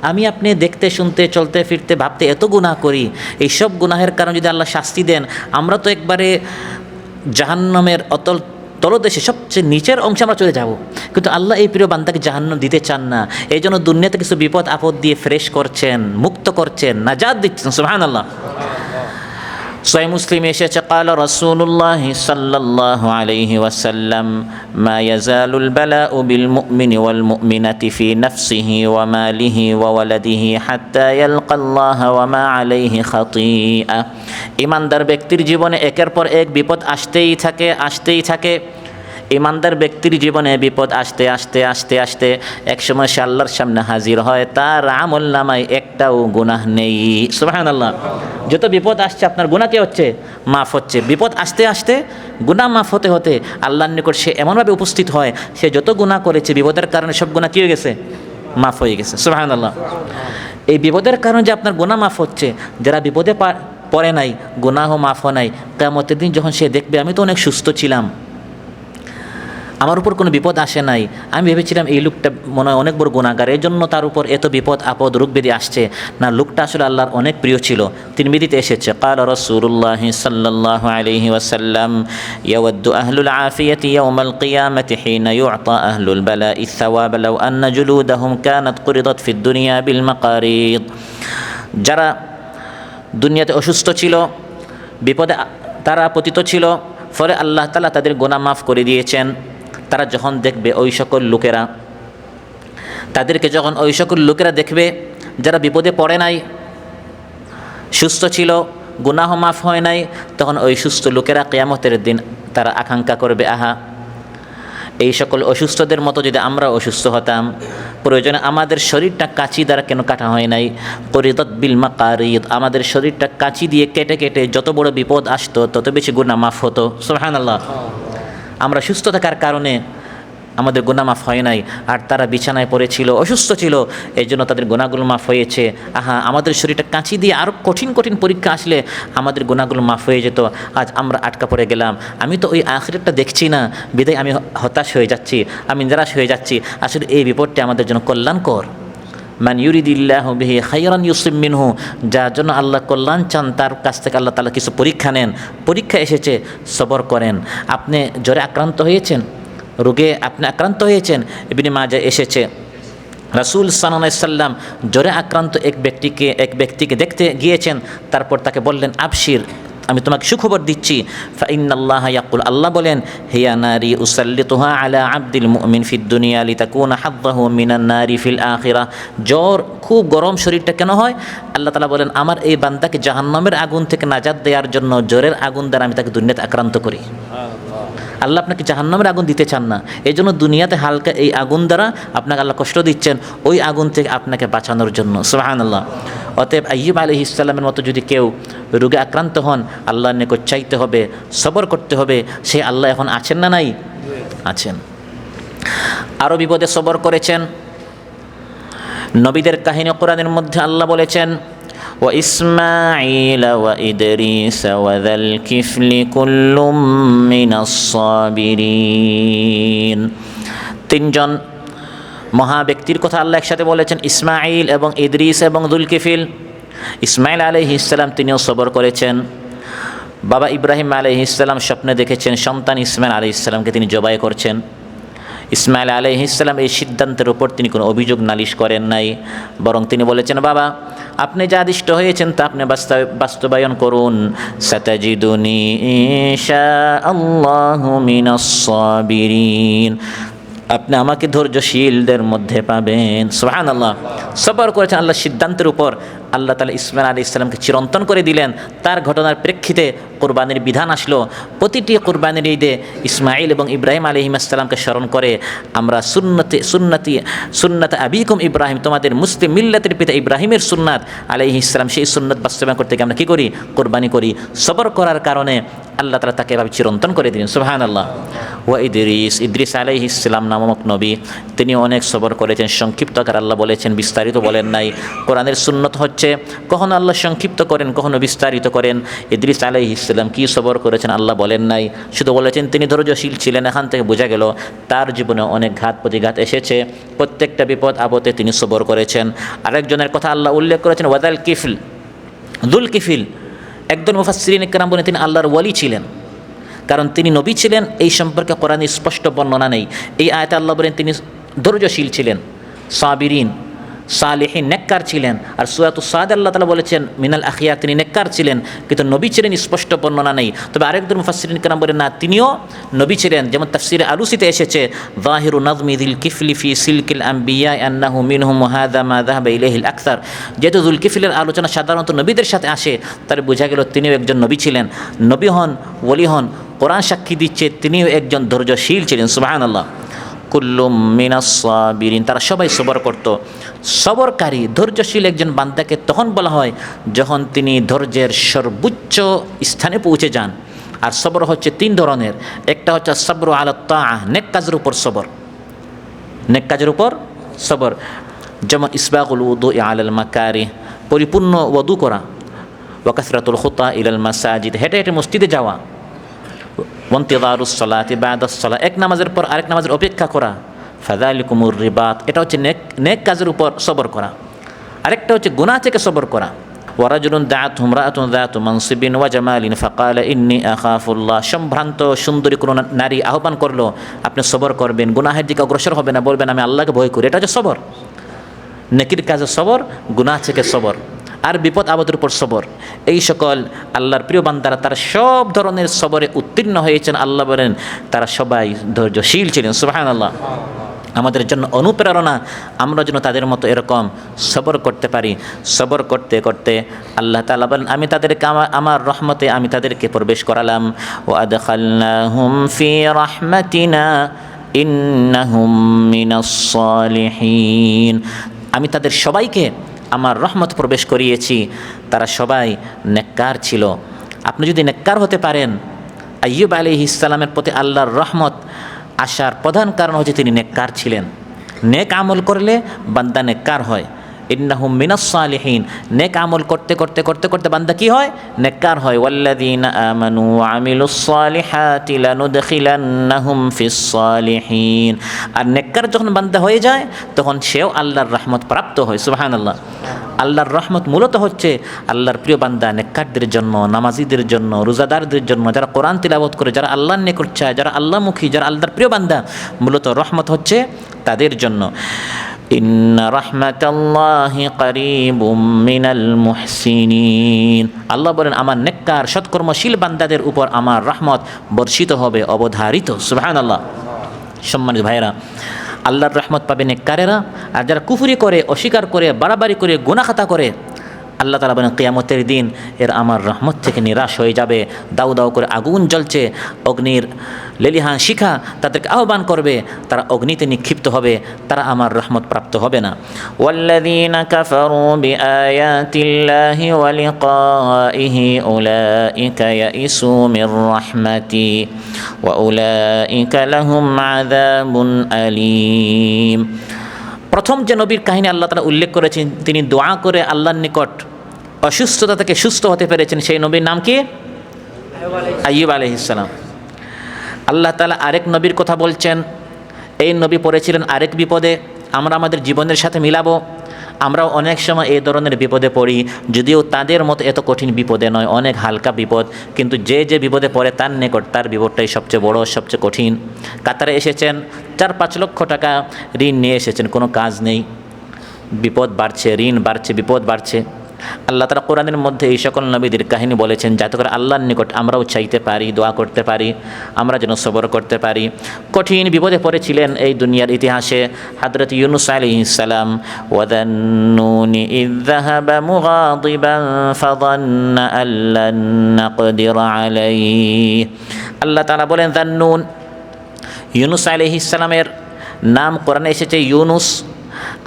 আমি আপনি দেখতে শুনতে চলতে ফিরতে ভাবতে এত গুনাহ করি, এই সব গুনাহের কারণে যদি আল্লাহ শাস্তি দেন, আমরা তো একবারে জাহান্নামের অতল তলদেশে সবচেয়ে নিচের অংশে আমরা চলে যাব। কিন্তু আল্লাহ এই প্রিয় বান্দাকে জাহান্নাম দিতে চান না, এই জন্য দুনিয়াতে কিছু বিপদ আপদ দিয়ে ফ্রেশ করছেন, মুক্ত করছেন, নাজাত দিচ্ছেন। সুবহানাল্লাহ। সহিহ মুসলিমে এসেছে ক্বালা রাসূলুল্লাহ সাল্লাল্লাহু আলাইহি ওয়াসাল্লাম মা ইয়াজালুল বালাউ বিল মুমিনি ওয়াল মুমিনাতি ফি নাফসিহি ওয়া মালিহি ওয়া ওয়ালাদিহি হাত্তা ইয়ালকাল্লাহ ওয়া মা আলাইহি খাতিআ। ঈমানদার ব্যক্তির জীবনে একের পর এক বিপদ আসতেই থাকে, আসতেই থাকে। ঈমানদার ব্যক্তির জীবনে বিপদ আসতে আসতে আসতে আসতে একসময় সে আল্লাহর সামনে হাজির হয়, তার আমল নামায় একটাও গুনাহ নেই। সুবহানাল্লাহ। যত বিপদ আসছে আপনার গুনাহ কি হচ্ছে? মাফ হচ্ছে। বিপদ আসতে আসতে গুনাহ মাফ হতে হতে আল্লাহর নিকট সে এমনভাবে উপস্থিত হয়, সে যত গুনাহ করেছে বিপদের কারণে সব গুনাহ কী হয়ে গেছে? মাফ হয়ে গেছে। সুবহানাল্লাহ। এই বিপদের কারণে যে আপনার গুনাহ মাফ হচ্ছে, যারা বিপদে পড়ে নাই, গুনাহও মাফ হয় নাই, কিয়ামতের দিন যখন সে দেখবে আমি তো অনেক সুস্থ ছিলাম, আমার উপর কোনো বিপদ আসে নাই, আমি ভেবেছিলাম এই লোকটা মনে হয় অনেক বড় গুনাহগার, এই জন্য তার উপর এত বিপদ আপদ রোগ ব্যাধি আসছে, না লোকটা আসলে আল্লাহর অনেক প্রিয় ছিল। তিরমিজিতে এসেছে ক্বালা রাসূলুল্লাহ সাল্লাল্লাহু আলাইহি ওয়াসাল্লাম ইয়াওয়াদ্দু আহলুল আফিয়াতি ইয়াওমাল কিয়ামাতি হিনা ইউ'তা আহলুল বালা'i আস-সাওয়াব লাউ আন্না জুলুদাহুম কানাত কুরিদাত ফিদ দুনিয়া বিল মাকারিদ। যারা দুনিয়াতে অসুস্থ ছিল, বিপদে তারা পতিত ছিল, ফলে আল্লাহ তাআলা তাদের গুনাহ মাফ করে দিয়েছেন। তারা যখন দেখবে ওই সকল লোকেরা, তাদেরকে যখন ওই সকল লোকেরা দেখবে যারা বিপদে পড়ে নাই, সুস্থ ছিল, গুনাহ মাফ হয় নাই, তখন ওই সুস্থ লোকেরা কিয়ামতের দিন তারা আকাঙ্ক্ষা করবে, আহা এই সকল অসুস্থদের মতো যদি আমরা অসুস্থ হতাম, প্রয়োজনে আমাদের শরীরটা কাঁচি দ্বারা কেন কাটা হয় নাই, কুরিদাত বিল মাকারিদ, আমাদের শরীরটা কাঁচি দিয়ে কেটে কেটে যত বড় বিপদ আসতো তত বেশি গুনাহ মাফ হতো। সুবহানাল্লাহ। আমরা সুস্থ থাকার কারণে আমাদের গুনাহ মাফ হয় নাই, আর তারা বিছানায় পড়েছিল, অসুস্থ ছিল, এই জন্য তাদের গুনাহগুলো মাফ হয়েছে। আহা আমাদের শরীরটা কাঁচি দিয়ে আরও কঠিন কঠিন পরীক্ষা আসলে আমাদের গুনাহগুলো মাফ হয়ে যেত, আজ আমরা আটকা পড়ে গেলাম, আমি তো ওই আখিরাতটা দেখছি না, বিদায় আমি হতাশ হয়ে যাচ্ছি, আমি নিরাশ হয়ে যাচ্ছি। আসলে এই বিপদটি আমাদের জন্য কল্যাণকর। মান ইউরিদিল্লাহু বিহি খাইরান ইউসিব মিনহু, যার জন্য আল্লাহ কল্যাণ চান তার কাছ থেকে আল্লাহ তাআলা কিছু পরীক্ষা নেন। পরীক্ষা এসেছে, সবর করেন। আপনি জ্বরে আক্রান্ত হয়েছেন, রোগে আপনি আক্রান্ত হয়েছেন, ইবনে মাজাহ এসেছে রাসূল সাল্লাল্লাহু আলাইহি সাল্লাম জ্বরে আক্রান্ত এক ব্যক্তিকে দেখতে গিয়েছেন, তারপর তাকে বললেন, আবশির, আমি তোমাকে সুখবর দিচ্ছি। ফাইন্নাল্লাহা ইয়াকুল, আল্লাহ বলেন, হিয়া নারী উসাল্লিতুহা আলা আবদিল মুমিন ফিদ দুনিয়া লিতাকুনা হাযযাহু মিনান নারি ফিল আখিরাহ। জ্বর, খুব গরম শরীরটা কেন হয়? আল্লাহ তাআলা বলেন, আমার এই বান্দাকে জাহান্নামের আগুন থেকে নাজাত দেওয়ার জন্য জ্বরের আগুন দ্বারা আমি তাকে দুনিয়াতে আক্রান্ত করি। আল্লাহ আপনাকে জাহান্নামের আগুন দিতে চান না, এই জন্য দুনিয়াতে হালকা এই আগুন দ্বারা আপনাকে আল্লাহ কষ্ট দিচ্ছেন, ওই আগুন থেকে আপনাকে বাঁচানোর জন্য। সুবহানাল্লাহ। অতএব আইয়ুব আলাইহিস সালামের মতো যদি কেউ রোগে আক্রান্ত হন, আল্লাহর নিকট চাইতে হবে, সবর করতে হবে। সেই আল্লাহ এখন আছেন না নাই? আছেন। আরও বিপদে সবর করেছেন। নবীদের কাহিনী কোরআনের মধ্যে আল্লাহ বলেছেন, ওয়া ইসমাঈল ওয়া ইদরিস ওয়া যাল কিফলি কুল্লুম মিনাস সাবিরিন। তিনজন মহা ব্যক্তির কথা আল্লাহ একসাথে বলেছেন, ইসমাঈল এবং ইদরিস এবং যুলকিফল। ইসমাঈল আলাইহিস সালাম তিনিও সবর করেছেন। বাবা ইব্রাহিম আলাইহিস সালাম স্বপ্নে দেখেছেন সন্তান ইসমাঈল আলাইহিস সালামকে তিনি জবাই করছেন। ইসমাঈল আলাইহিস সালাম এই সিদ্ধান্তের উপর তিনি কোনো অভিযোগ নালিশ করেন নাই, বরং তিনি বলেছেন, বাবা আপনি যা আদিষ্ট হয়েছেন তা আপনি বাস্তবায়ন করুন। সাতাজিদুনি ইনশাআল্লাহু মিনাস সাবিরিন, আপনি আমাকে ধৈর্যশীলদের মধ্যে পাবেন। সুবহানাল্লাহ। সবর করেছেন আল্লাহর সিদ্ধান্তের উপর। আল্লাহ তাআলা ইসমাঈল আলাইহিস সালামকে চিরন্তন করে দিলেন। তার ঘটনার প্রেক্ষিতে কোরবানির বিধান আসলো। প্রতিটি কোরবানির ঈদে ইসমাঈল এবং ইব্রাহিম আলাইহিস সালামকে স্মরণ করে আমরা সুন্নাতে আবিকুম ইব্রাহিম, তোমাদের মুসলিম মিল্লাতের পিতা ইব্রাহিমের সুন্নাত আলাইহিস সালাম, সেই সুন্নাত বাস্তবায়ন করতে গিয়ে আমরা কী করি? কোরবানি করি। সবর করার কারণে আল্লাহ তাআলা তাকে এভাবে চিরন্তন করে দিলেন। সুবহানাল্লাহ। ওয়া ইদ্রিস আলাইহিস সালাম নামক নবী, তিনি অনেক সবর করেছেন। সংক্ষিপ্ত আকার আল্লাহ বলেছেন, বিস্তারিত বলেন নাই। কোরআনের সুন্নত হচ্ছে কখনো আল্লাহ সংক্ষিপ্ত করেন, কখনো বিস্তারিত করেন। ইদ্রিস আলাইহিস সালাম কী সবর করেছেন আল্লাহ বলেন নাই, শুধু বলেছেন তিনি ধৈর্যশীল ছিলেন। এখান থেকে বোঝা গেল তার জীবনে অনেক ঘাত প্রতিঘাত এসেছে, প্রত্যেকটা বিপদ আপদে তিনি সবর করেছেন। আরেকজনের কথা আল্লাহ উল্লেখ করেছেন, ওয়াদাল কিফল, যুলকিফল। একজন মুফাসসিরিন ইকরাম বলেন তিনি আল্লাহর ওয়ালি ছিলেন, কারণ তিনি নবী ছিলেন এই সম্পর্কে কোরআনে স্পষ্ট বর্ণনা নেই। এই আয়াতে আল্লাহ বলেন তিনি ধৈর্যশীল ছিলেন, সাবিরিন, সালেহিন, নেককার ছিলেন। আর সূরাতুস সাদ আল্লাহ তাআলা বলেছেন মিনাল আখিয়ার, তিনি নেককার ছিলেন, কিন্তু নবী ছিলেন স্পষ্ট বর্ণনা নেই। তবে আরেকজন মুফাসসিরিন ইকরাম বলেন না, তিনিও নবী ছিলেন। যেমন তাফসীরে আলুসিতে এসেছে, যাহিরু নাযমি যিল কিফলি ফি সিলকিল আম্বিয়া আন্নাহু মিনহুম ওয়া হাযা মা যাহাবা ইলাইহিল আকসার। যেহেতু যুলকিফলের আলোচনা সাধারণত নবীদের সাথে আসে, তার বোঝা গেল তিনিও একজন নবী ছিলেন। নবী হন, ওলি হন, কোরআন সাক্ষী দিচ্ছে তিনিও একজন ধৈর্যশীল ছিলেন। সুবহানাল্লাহ। কুল্লুম মিনাস সাবিরিন, তারা সবাই সবর করত। সবরকারী, ধৈর্যশীল একজন বান্দাকে তখন বলা হয় যখন তিনি ধৈর্যের সর্বোচ্চ স্থানে পৌঁছে যান। আর সবর হচ্ছে তিন ধরনের। একটা হচ্ছে সবরু আলাত তাআহ, নেক কাজের উপর সবর, নেক কাজের উপর সবর। যেমন ইসবাগুল উযু আলাল মাকারিহ, পরিপূর্ণ ওযু করা। ওয়া কাসরাতুল খুতা ইলাল মাসাজিদ, হেঁটে হেঁটে মসজিদে যাওয়া। ওয়ান্তিযারুস সালাতি বাদাস সালাহ, এক নামাজের পর আরেক নামাজের অপেক্ষা করা। ফাযালিকুমুর রিবাত, এটা হচ্ছে নেক কাজের উপর সবর করা। আরেকটা হচ্ছে গুনাহ থেকে সবর করা। ওয়ারাজুলুন দাআতহু ইমরাআতুন যাতু মানসিবিন ওয়া জামালিন ফাকালা ইন্নী আখাফুল্লাহ, সম্ভ্রান্ত সুন্দরী কোনো নারী আহ্বান করলো আপনি সবর করবেন, গুনাহের দিকে অগ্রসর হবে না, বলবেন আমি আল্লাহকে ভয় করি। এটা হচ্ছে সবর। নেকির কাজে সবর, গুনাহ থেকে সবর, আর বিপদ আপদের উপর সবর। এই সকল আল্লাহর প্রিয় বান্দারা তারা সব ধরনের সবরে উত্তীর্ণ হয়েছেন। আল্লাহ বলেন তারা সবাই ধৈর্যশীল ছিলেন। সুবহানাল্লাহ। আমাদের জন্য অনুপ্রেরণা, আমরা যেন তাদের মতো এরকম সবর করতে পারি। সবর করতে করতে আল্লাহ তাআলা বলেন আমি তাদেরকে আমার রহমতে আমি তাদেরকে প্রবেশ করালাম। ওয়া আদখালনাহুম ফি রাহমাতিনা ইন্নাহুম মিনাস সালিহিন, আমি তাদের সবাইকে আমার রহমত প্রবেশ করিয়েছি, তারা সবাই নেককার ছিল। আপনি যদি নেককার হতে পারেন, আইয়ুব আলাইহিস সালামের প্রতি আল্লাহর রহমত আসার প্রধান কারণ হচ্ছে তিনি নেককার ছিলেন। নেক আমল করলে বান্দা নেককার হয়। ইন্নাহুম মিনাস সালিহিন। নেক আমল করতে করতে করতে করতে বান্দা কি হয়? নেককার হয়। ওয়াল্লাযীনা আমানু ওয়া আমিলুস সালিহাতি লানুদখিলান্নাহুম ফিস সালিহিন। আর নেককার যখন বান্দা হয়ে যায় তখন সেও আল্লাহর রহমত প্রাপ্ত হয়। সুবহানাল্লাহ। আল্লাহর রহমত মূলত হচ্ছে আল্লাহর প্রিয় বান্দা নেককারদের জন্য, নামাজিদের জন্য, রোজাদারদের জন্য, যারা কোরআন তিলাওয়াত করে, যারা আল্লাহর নিকট চায়, যারা আল্লাহমুখী, যারা আল্লাহর প্রিয় বান্দা, মূলত রহমত হচ্ছে তাদের জন্য। ইন্না রাহমাতাল্লাহি কারীবুম মিনাল মুহসিনিন। আল্লাহ বলেন আমার নেককার সৎকর্মশীল বান্দাদের উপর আমার রহমত বর্ষিত হবে, অবধারিত। সুবহানাল্লাহ। সম্মানিত ভাইরা, আল্লাহর রহমত পাবে নেককারেরা। আর যারা কুফরি করে, অস্বীকার করে, বাড়াবাড়ি করে, গুনাহ খাতা করে, আল্লাহ তাআলা বলেন কিয়ামতের দিন এর আমার রহমত থেকে নিরাশ হয়ে যাবে। দাউ দাউ করে আগুন জ্বলছে, অগ্নির লেলিহান শিখা তাদেরকে আহ্বান করবে, তারা অগ্নিতে নিক্ষিপ্ত হবে, তারা আমার রহমত প্রাপ্ত হবে না। ওয়াল্লাযীনা কাফারু বিআয়াতিল্লাহি ওয়া লিকাইহি উলাইকা ইয়াইসু মির রাহমাতি ওয়া উলাইকা লাহুম আযাবুন আলীম। প্রথম যে নবীর কাহিনী আল্লাহ তাআলা উল্লেখ করেছেন, তিনি দোয়া করে আল্লাহর নিকট অসুস্থতা থেকে সুস্থ হতে পেরেছেন, সেই নবীর নাম কি? আইয়ুব আলাইহিস সালাম। আল্লাহ তাআলা আরেক নবীর কথা বলছেন, এই নবী পড়েছিলেন আরেক বিপদে। আমরা আমাদের জীবনের সাথে মিলাবো, আমরাও অনেক সময় এই ধরনের বিপদে পড়ি, যদিও তাদের মতো এত কঠিন বিপদে নয়, অনেক হালকা বিপদ, কিন্তু যে যে বিপদে পড়ে তার নিকট তার বিপদটাই সবচেয়ে বড়, সবচেয়ে কঠিন। কাতারে এসেছেন, 4-5 লক্ষ টাকা ঋণ নিয়ে এসেছেন, কোনো কাজ নেই, বিপদ বাড়ছে, ঋণ বাড়ছে, বিপদ বাড়ছে। আল্লাহ তাআলা কোরআনের মধ্যে এই সকল নবীদের কাহিনী বলেছেন যাতে করে আল্লাহর নিকট আমরাও চাইতে পারি, দোয়া করতে পারি, আমরা যেন সবর করতে পারি। কঠিন বিপদে পড়েছিলেন এই দুনিয়ার ইতিহাসে হযরত ইউনূস আলাইহিস সালাম। ওয়াযান্নুনি ইয যাহাবা মুগাদিবান ফাযান্না আল্লান নাকদির আলাইহি। আল্লাহ তাআলা বলেন যান্নুন, ইউনূস আলাইহিস সালামের নাম কোরআনে এসেছে ইউনূস,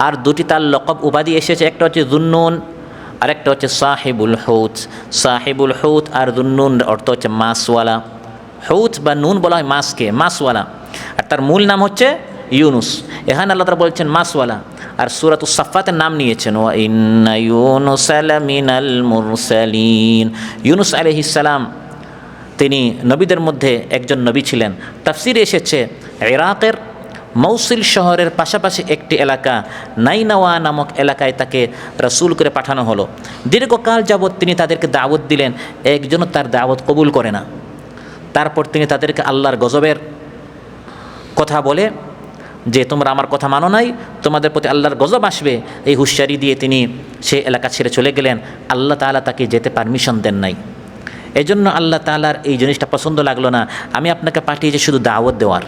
আর দুটি তার লকব উপাধি এসেছে, একটা হচ্ছে যুন্নুন, আরেকটা হচ্ছে সাহিবুল হুত। সাহিবুল হুত আর যুন্নুন অর্থ হচ্ছে মাছওয়ালা। হুত বা নুন বলা হয় মাছকে, মাছওয়ালা, আর তার মূল নাম হচ্ছে ইউনুস। এখানে আল্লাহ তাআলা বলছেন মাছওয়ালা, আর সূরাতুস সাফফাতের নাম নিয়েছেন ওয়া ইন্না ইউনুসা লামিনাল মুরসালিন। ইউনুস আলাইহিস সালাম তিনি নবীদের মধ্যে একজন নবী ছিলেন। তাফসিরে এসেছে ইরাকের মৌসিল শহরের পাশাপাশি একটি এলাকা নাইনাওয়া নামক এলাকায় তাকে রাসূল করে পাঠানো হলো। দীর্ঘকাল যাবৎ তিনি তাদেরকে দাওয়াত দিলেন, একজনও তার দাওয়াত কবুল করে না। তারপর তিনি তাদেরকে আল্লাহর গজবের কথা বলে যে তোমরা আমার কথা মানো নাই, তোমাদের প্রতি আল্লাহর গজব আসবে, এই হুঁশিয়ারি দিয়ে তিনি সেই এলাকা ছেড়ে চলে গেলেন। আল্লাহ তাআলা তাকে যেতে পারমিশন দেন নাই। এজন্য আল্লাহ তাআলার এই জিনিসটা পছন্দ লাগলো না। আমি আপনাকে পাঠিয়েছি শুধু দাওয়াত দেওয়ার,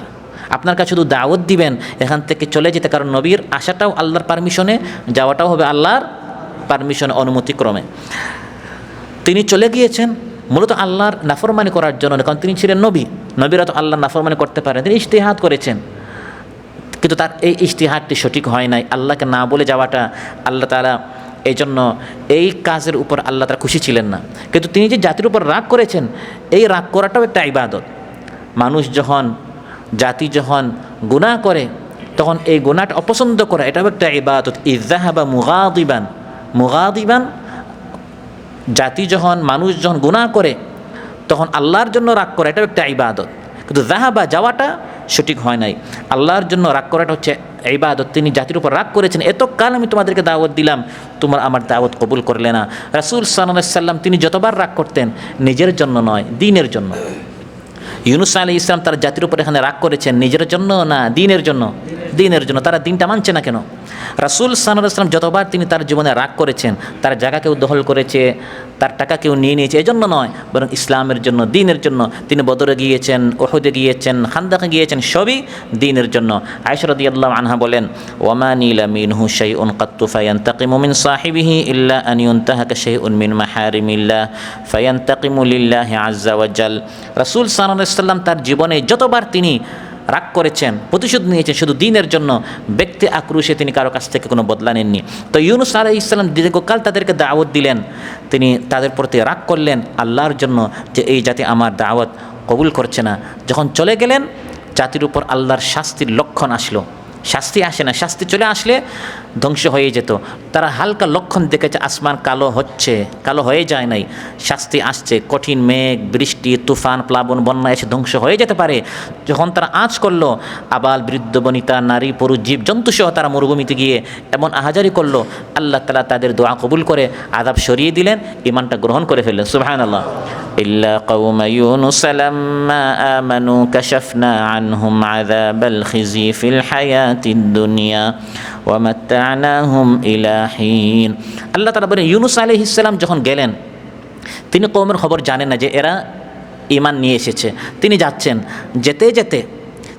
আপনার কাছে শুধু দাওয়াত দিবেন, এখান থেকে চলে যেতে। কারণ নবীর আসাটাও আল্লাহর পারমিশনে, যাওয়াটাও হবে আল্লাহর পারমিশনে, অনুমতিক্রমে। তিনি চলে গিয়েছেন মূলত আল্লাহর নাফরমানি করার জন্য, কারণ তিনি ছিলেন নবী। নবীরা তো আল্লাহর নাফরমানি করতে পারেন। তিনি ইজতিহাদ করেছেন, কিন্তু তার এই ইজতিহাদটি সঠিক হয় নাই। আল্লাহকে না বলে যাওয়াটা আল্লাহ তাআলা এই জন্য এই কাজের উপর আল্লাহ তাআলা খুশি ছিলেন না। কিন্তু তিনি যে জাতির উপর রাগ করেছেন, এই রাগ করাটাও একটা ইবাদত। মানুষ যখন, জাতি যখন গুনাহ করে তখন এই গুনাহটা অপছন্দ করা, এটাও একটা ইবাদত। ইয যাহাবা মুগাদিবান, মুগাদিবান জাতি যখন, মানুষ যখন গুনাহ করে তখন আল্লাহর জন্য রাগ করা, এটাও একটা ইবাদত। কিন্তু যাহাবা যাওয়াটা সঠিক হয় নাই। আল্লাহর জন্য রাগ করাটা হচ্ছে ইবাদত। তিনি জাতির উপর রাগ করেছেন, এতকাল আমি তোমাদেরকে দাওয়াত দিলাম, তোমরা আমার দাওয়াত কবুল করলে না। রাসূল সাল্লাল্লাহু আলাইহি সাল্লাম তিনি যতবার রাগ করতেন নিজের জন্য নয়, দ্বীনের জন্য। ইউনুস আলাইহিস সালাম তার জাতির উপর এখানে রাগ করেছেন নিজের জন্য না, দ্বীনের জন্য। দ্বীনের জন্য। তারা দ্বীনটা মানছে না কেন? রাসূল সাল্লাল্লাহু আলাইহি সাল্লাম যতবার তিনি তার জীবনে রাগ করেছেন, তার জায়গা কেউ দখল করেছে, তার টাকা কেউ নিয়ে নিয়েছে, এজন্য নয়, বরং ইসলামের জন্য, দ্বীনের জন্য। তিনি বদরে গিয়েছেন, উহুদে গিয়েছেন, খান্দাকে গিয়েছেন, সবই দ্বীনের জন্য। আয়েশা রাদিয়াল্লাহু আনহা বলেন, ওয়ামা নিলা মিনহু শাইউন কাত্তু ফায়ান্তাকিমু মিন সাহিবিহি ইল্লা আন ইউনতাহাকা শাইউন মিন মাহারিমিল্লাহ ফায়ান্তাকিমু লিল্লাহি আযজা ওয়া জাল। রাসূল সাল্লাল্লাহু আলাইহি সাল্লাম তার জীবনে যতবার তিনি রাগ করেছেন, প্রতিশোধ নিয়েছেন শুধু দ্বীনের জন্য, ব্যক্তি আক্রোশে তিনি কারো কাছ থেকে কোনো বদলা নেননি। তো ইউনুস আলাইহিস সালাম দীর্ঘকাল তাদেরকে দাওয়াত দিলেন, তিনি তাদের প্রতি রাগ করলেন আল্লাহর জন্য যে এই জাতি আমার দাওয়াত কবুল করছে না। যখন চলে গেলেন জাতির উপর আল্লাহর শাস্তির লক্ষণ আসলো। শাস্তি আসে না, শাস্তি চলে আসলে ধ্বংস হয়ে যেত। তারা হালকা লক্ষণ দেখেছে আসমান কালো হচ্ছে, কালো হয়ে যায় নাই, শাস্তি আসছে, কঠিন মেঘ, বৃষ্টি, তুফান, প্লাবন, বন্যা এসে ধ্বংস হয়ে যেতে পারে। যখন তারা আঁচ করলো, আবাল বৃদ্ধ বনিতা, নারী পুরুষ, জীব জন্তু সহ তারা মরুভূমিতে গিয়ে এমন আহাজারি করলো, আল্লাহ তাআলা তাদের দোয়া কবুল করে আযাব সরিয়ে দিলেন, ঈমানটা গ্রহণ করে ফেললেন। সুবহানাল্লাহ। ইল্লা কওমা ইউনুস লাম্মা আমানু কাশাফনা আনহুম আযাবাল খিজি ফিল হায়াতিদ দুনিয়া ওয়া মাত্তা'নাহুম ইলা হিন। আল্লাহ তাআলা বলেন, ইউনুস আলাইহিস সালাম যখন গেলেন, তিনি কওমের খবর জানেন না যে এরা ঈমান নিয়ে এসেছে। তিনি যাচ্ছেন, যেতে যেতে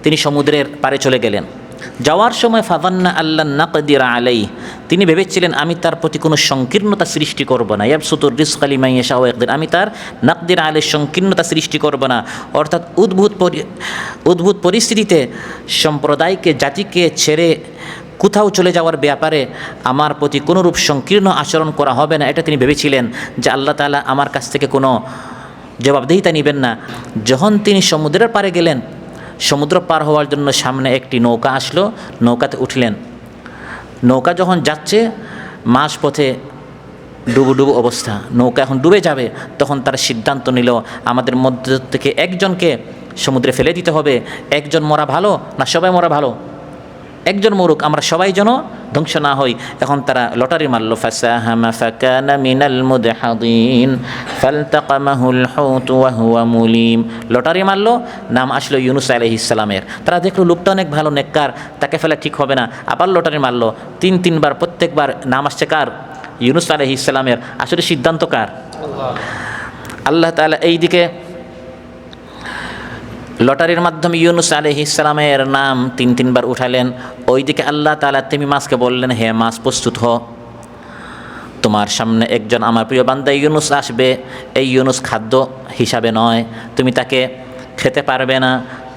তিনি সমুদ্রের পাড়ে চলে গেলেন। যাওয়ার সময় ফাযান্না আল্লা নাকদির আলাইহি, তিনি ভেবেছিলেন আমি তার প্রতি কোনো সংকীর্ণতা সৃষ্টি করব না। ইয়াবসুতুর রিজকা লিমান ইয়াশা ওয়া ইয়াকদির, আমি তার নাকদির আলাইহি সংকীর্ণতা সৃষ্টি করব না। অর্থাৎ উদ্ভূত পরিস্থিতিতে সম্প্রদায়কে, জাতিকে ছেড়ে কোথাও চলে যাওয়ার ব্যাপারে আমার প্রতি কোনোরূপ সংকীর্ণ আচরণ করা হবে না, এটা তিনি ভেবেছিলেন যে আল্লাহ তাআলা আমার কাছ থেকে কোনো জবাবদিহিতা নেবেন না। যখন তিনি সমুদ্রের পাড়ে গেলেন, সমুদ্র পার হওয়ার জন্য সামনে একটি নৌকা আসলো, নৌকাতে উঠলেন। নৌকা যখন যাচ্ছে, মাঝপথে ডুবো অবস্থা, নৌকা এখন ডুবে যাবে, তখন তারা সিদ্ধান্ত নিল আমাদের মধ্য থেকে একজনকে সমুদ্রে ফেলে দিতে হবে। একজন মরা ভালো না সবাই মরা ভালো? একজন মরুক, আমরা সবাই যেন ধ্বংস না হই। এখন তারা লটারি মারল, ফাসাহামা ফাকানা মিনাল মুদহাদিন ফালতাকামাহুল হুত ওয়া হুয়া মুলিম। লটারি মারল, নাম আসলো ইউনুস আলাইহিস সালামের। তারা দেখলো লোকটা অনেক ভালো, নেককার, তাকে ফেলা ঠিক হবে না। আবার লটারি মারল, তিনবার, প্রত্যেকবার নাম আসছে কার? ইউনুস আলাইহিস সালামের। আসলে সিদ্ধান্ত কার? আল্লাহ তাআলা এইদিকে লটারির মাধ্যমে ইউনুস আলাইহিস সালামের নাম তিনবার উঠালেন। ওইদিকে আল্লাহ তাআলা তিমি মাছকে বললেন, হে মাছ প্রস্তুত হ, তোমার সামনে একজন আমার প্রিয় বান্দা ইউনুস আসবে। এই ইউনুস খাদ্য হিসাবে নয়, তুমি তাকে খেতে পারবে না,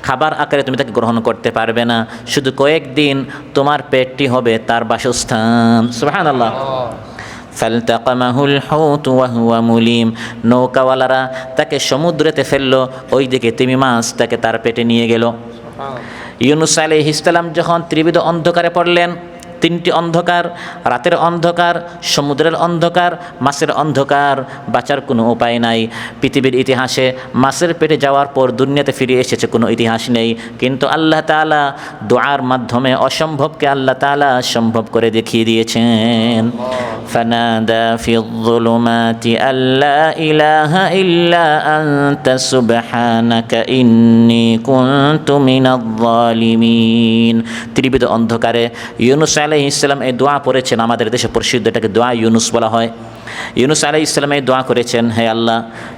খাবার আকারে তুমি তাকে গ্রহণ করতে পারবে না, শুধু কয়েকদিন তোমার পেটটি হবে তার বাসস্থান। সুবহানাল্লাহ। ফালতাকামাহুল হুত ওয়া হুয়া মুলিম, নৌকাওয়ালারা তাকে সমুদ্রেতে ফেললো, ওইদিকে তিমি মাছ তাকে তার পেটে নিয়ে গেল। ইউনুস আলাইহিস সালাম যখন ত্রিবিধ অন্ধকারে পড়লেন, তিনটি অন্ধকার, রাতের অন্ধকার, সমুদ্রের অন্ধকার, মাছের অন্ধকার, বাঁচার কোনো উপায় নাই। পৃথিবীর ইতিহাসে মাছের পেটে যাওয়ার পর দুনিয়াতে ফিরে এসেছে কোনো ইতিহাস নেই, কিন্তু আল্লাহ তাআলা দুআর মাধ্যমে অসম্ভবকে আল্লাহ তাআলা সম্ভব করে দেখিয়ে দিয়েছেন। ফানাদা ফিয-যুলুমাতি আল্লা ইলাহা ইল্লা আনতা সুবহানাকা ইন্নী কুনতু মিনায-যালিমিন। ত্রিবিধ অন্ধকারে ইউনুস আলাইহিস সালাম এই দোয়া পড়েছেন, আমাদের দেশে প্রসিদ্ধ, এটাকে দোয়া ইউনুস বলা হয়। ইউনুস আলাইহিস সালাম এই দোয়া করেছেন, হে আল্লাহ,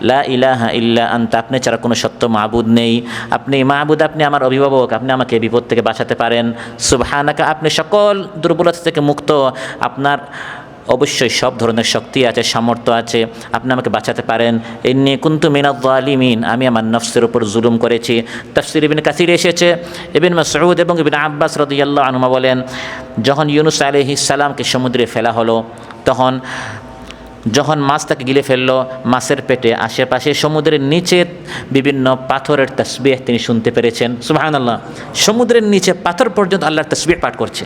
লা ইলাহা ইল্লা আনতা, আপনি ছাড়া কোনো সত্য মাবুদ নেই, আপনি মাবুদ, আপনি আমার অভিভাবক, আপনি আমাকে বিপদ থেকে বাঁচাতে পারেন। সুবহানাকা, আপনি সকল দুর্বলতা থেকে মুক্ত, আপনার অবশ্যই সব ধরনের শক্তি আছে, সামর্থ্য আছে, আপনি আমাকে বাঁচাতে পারেন। ইন্নী কুনতু মিনায-যালিমিন, আমি আমার নফসের উপর জুলুম করেছি। তাফসীর ইবনে কাসির এসেছে, ইবনে মাসউদ এবং ইবনে আব্বাস রাদিয়াল্লাহু আনহুমা বলেন, যখন ইউনুস আলাইহিস সালামকে সমুদ্রে ফেলা হলো, যখন মাছ তাকে গিলে ফেললো, মাছের পেটে আশেপাশে সমুদ্রের নিচে বিভিন্ন পাথরের তাসবিহ তিনি শুনতে পেরেছেন। সুবহানাল্লাহ। সমুদ্রের নিচে পাথর পর্যন্ত আল্লাহর তাসবিহ পাঠ করছে।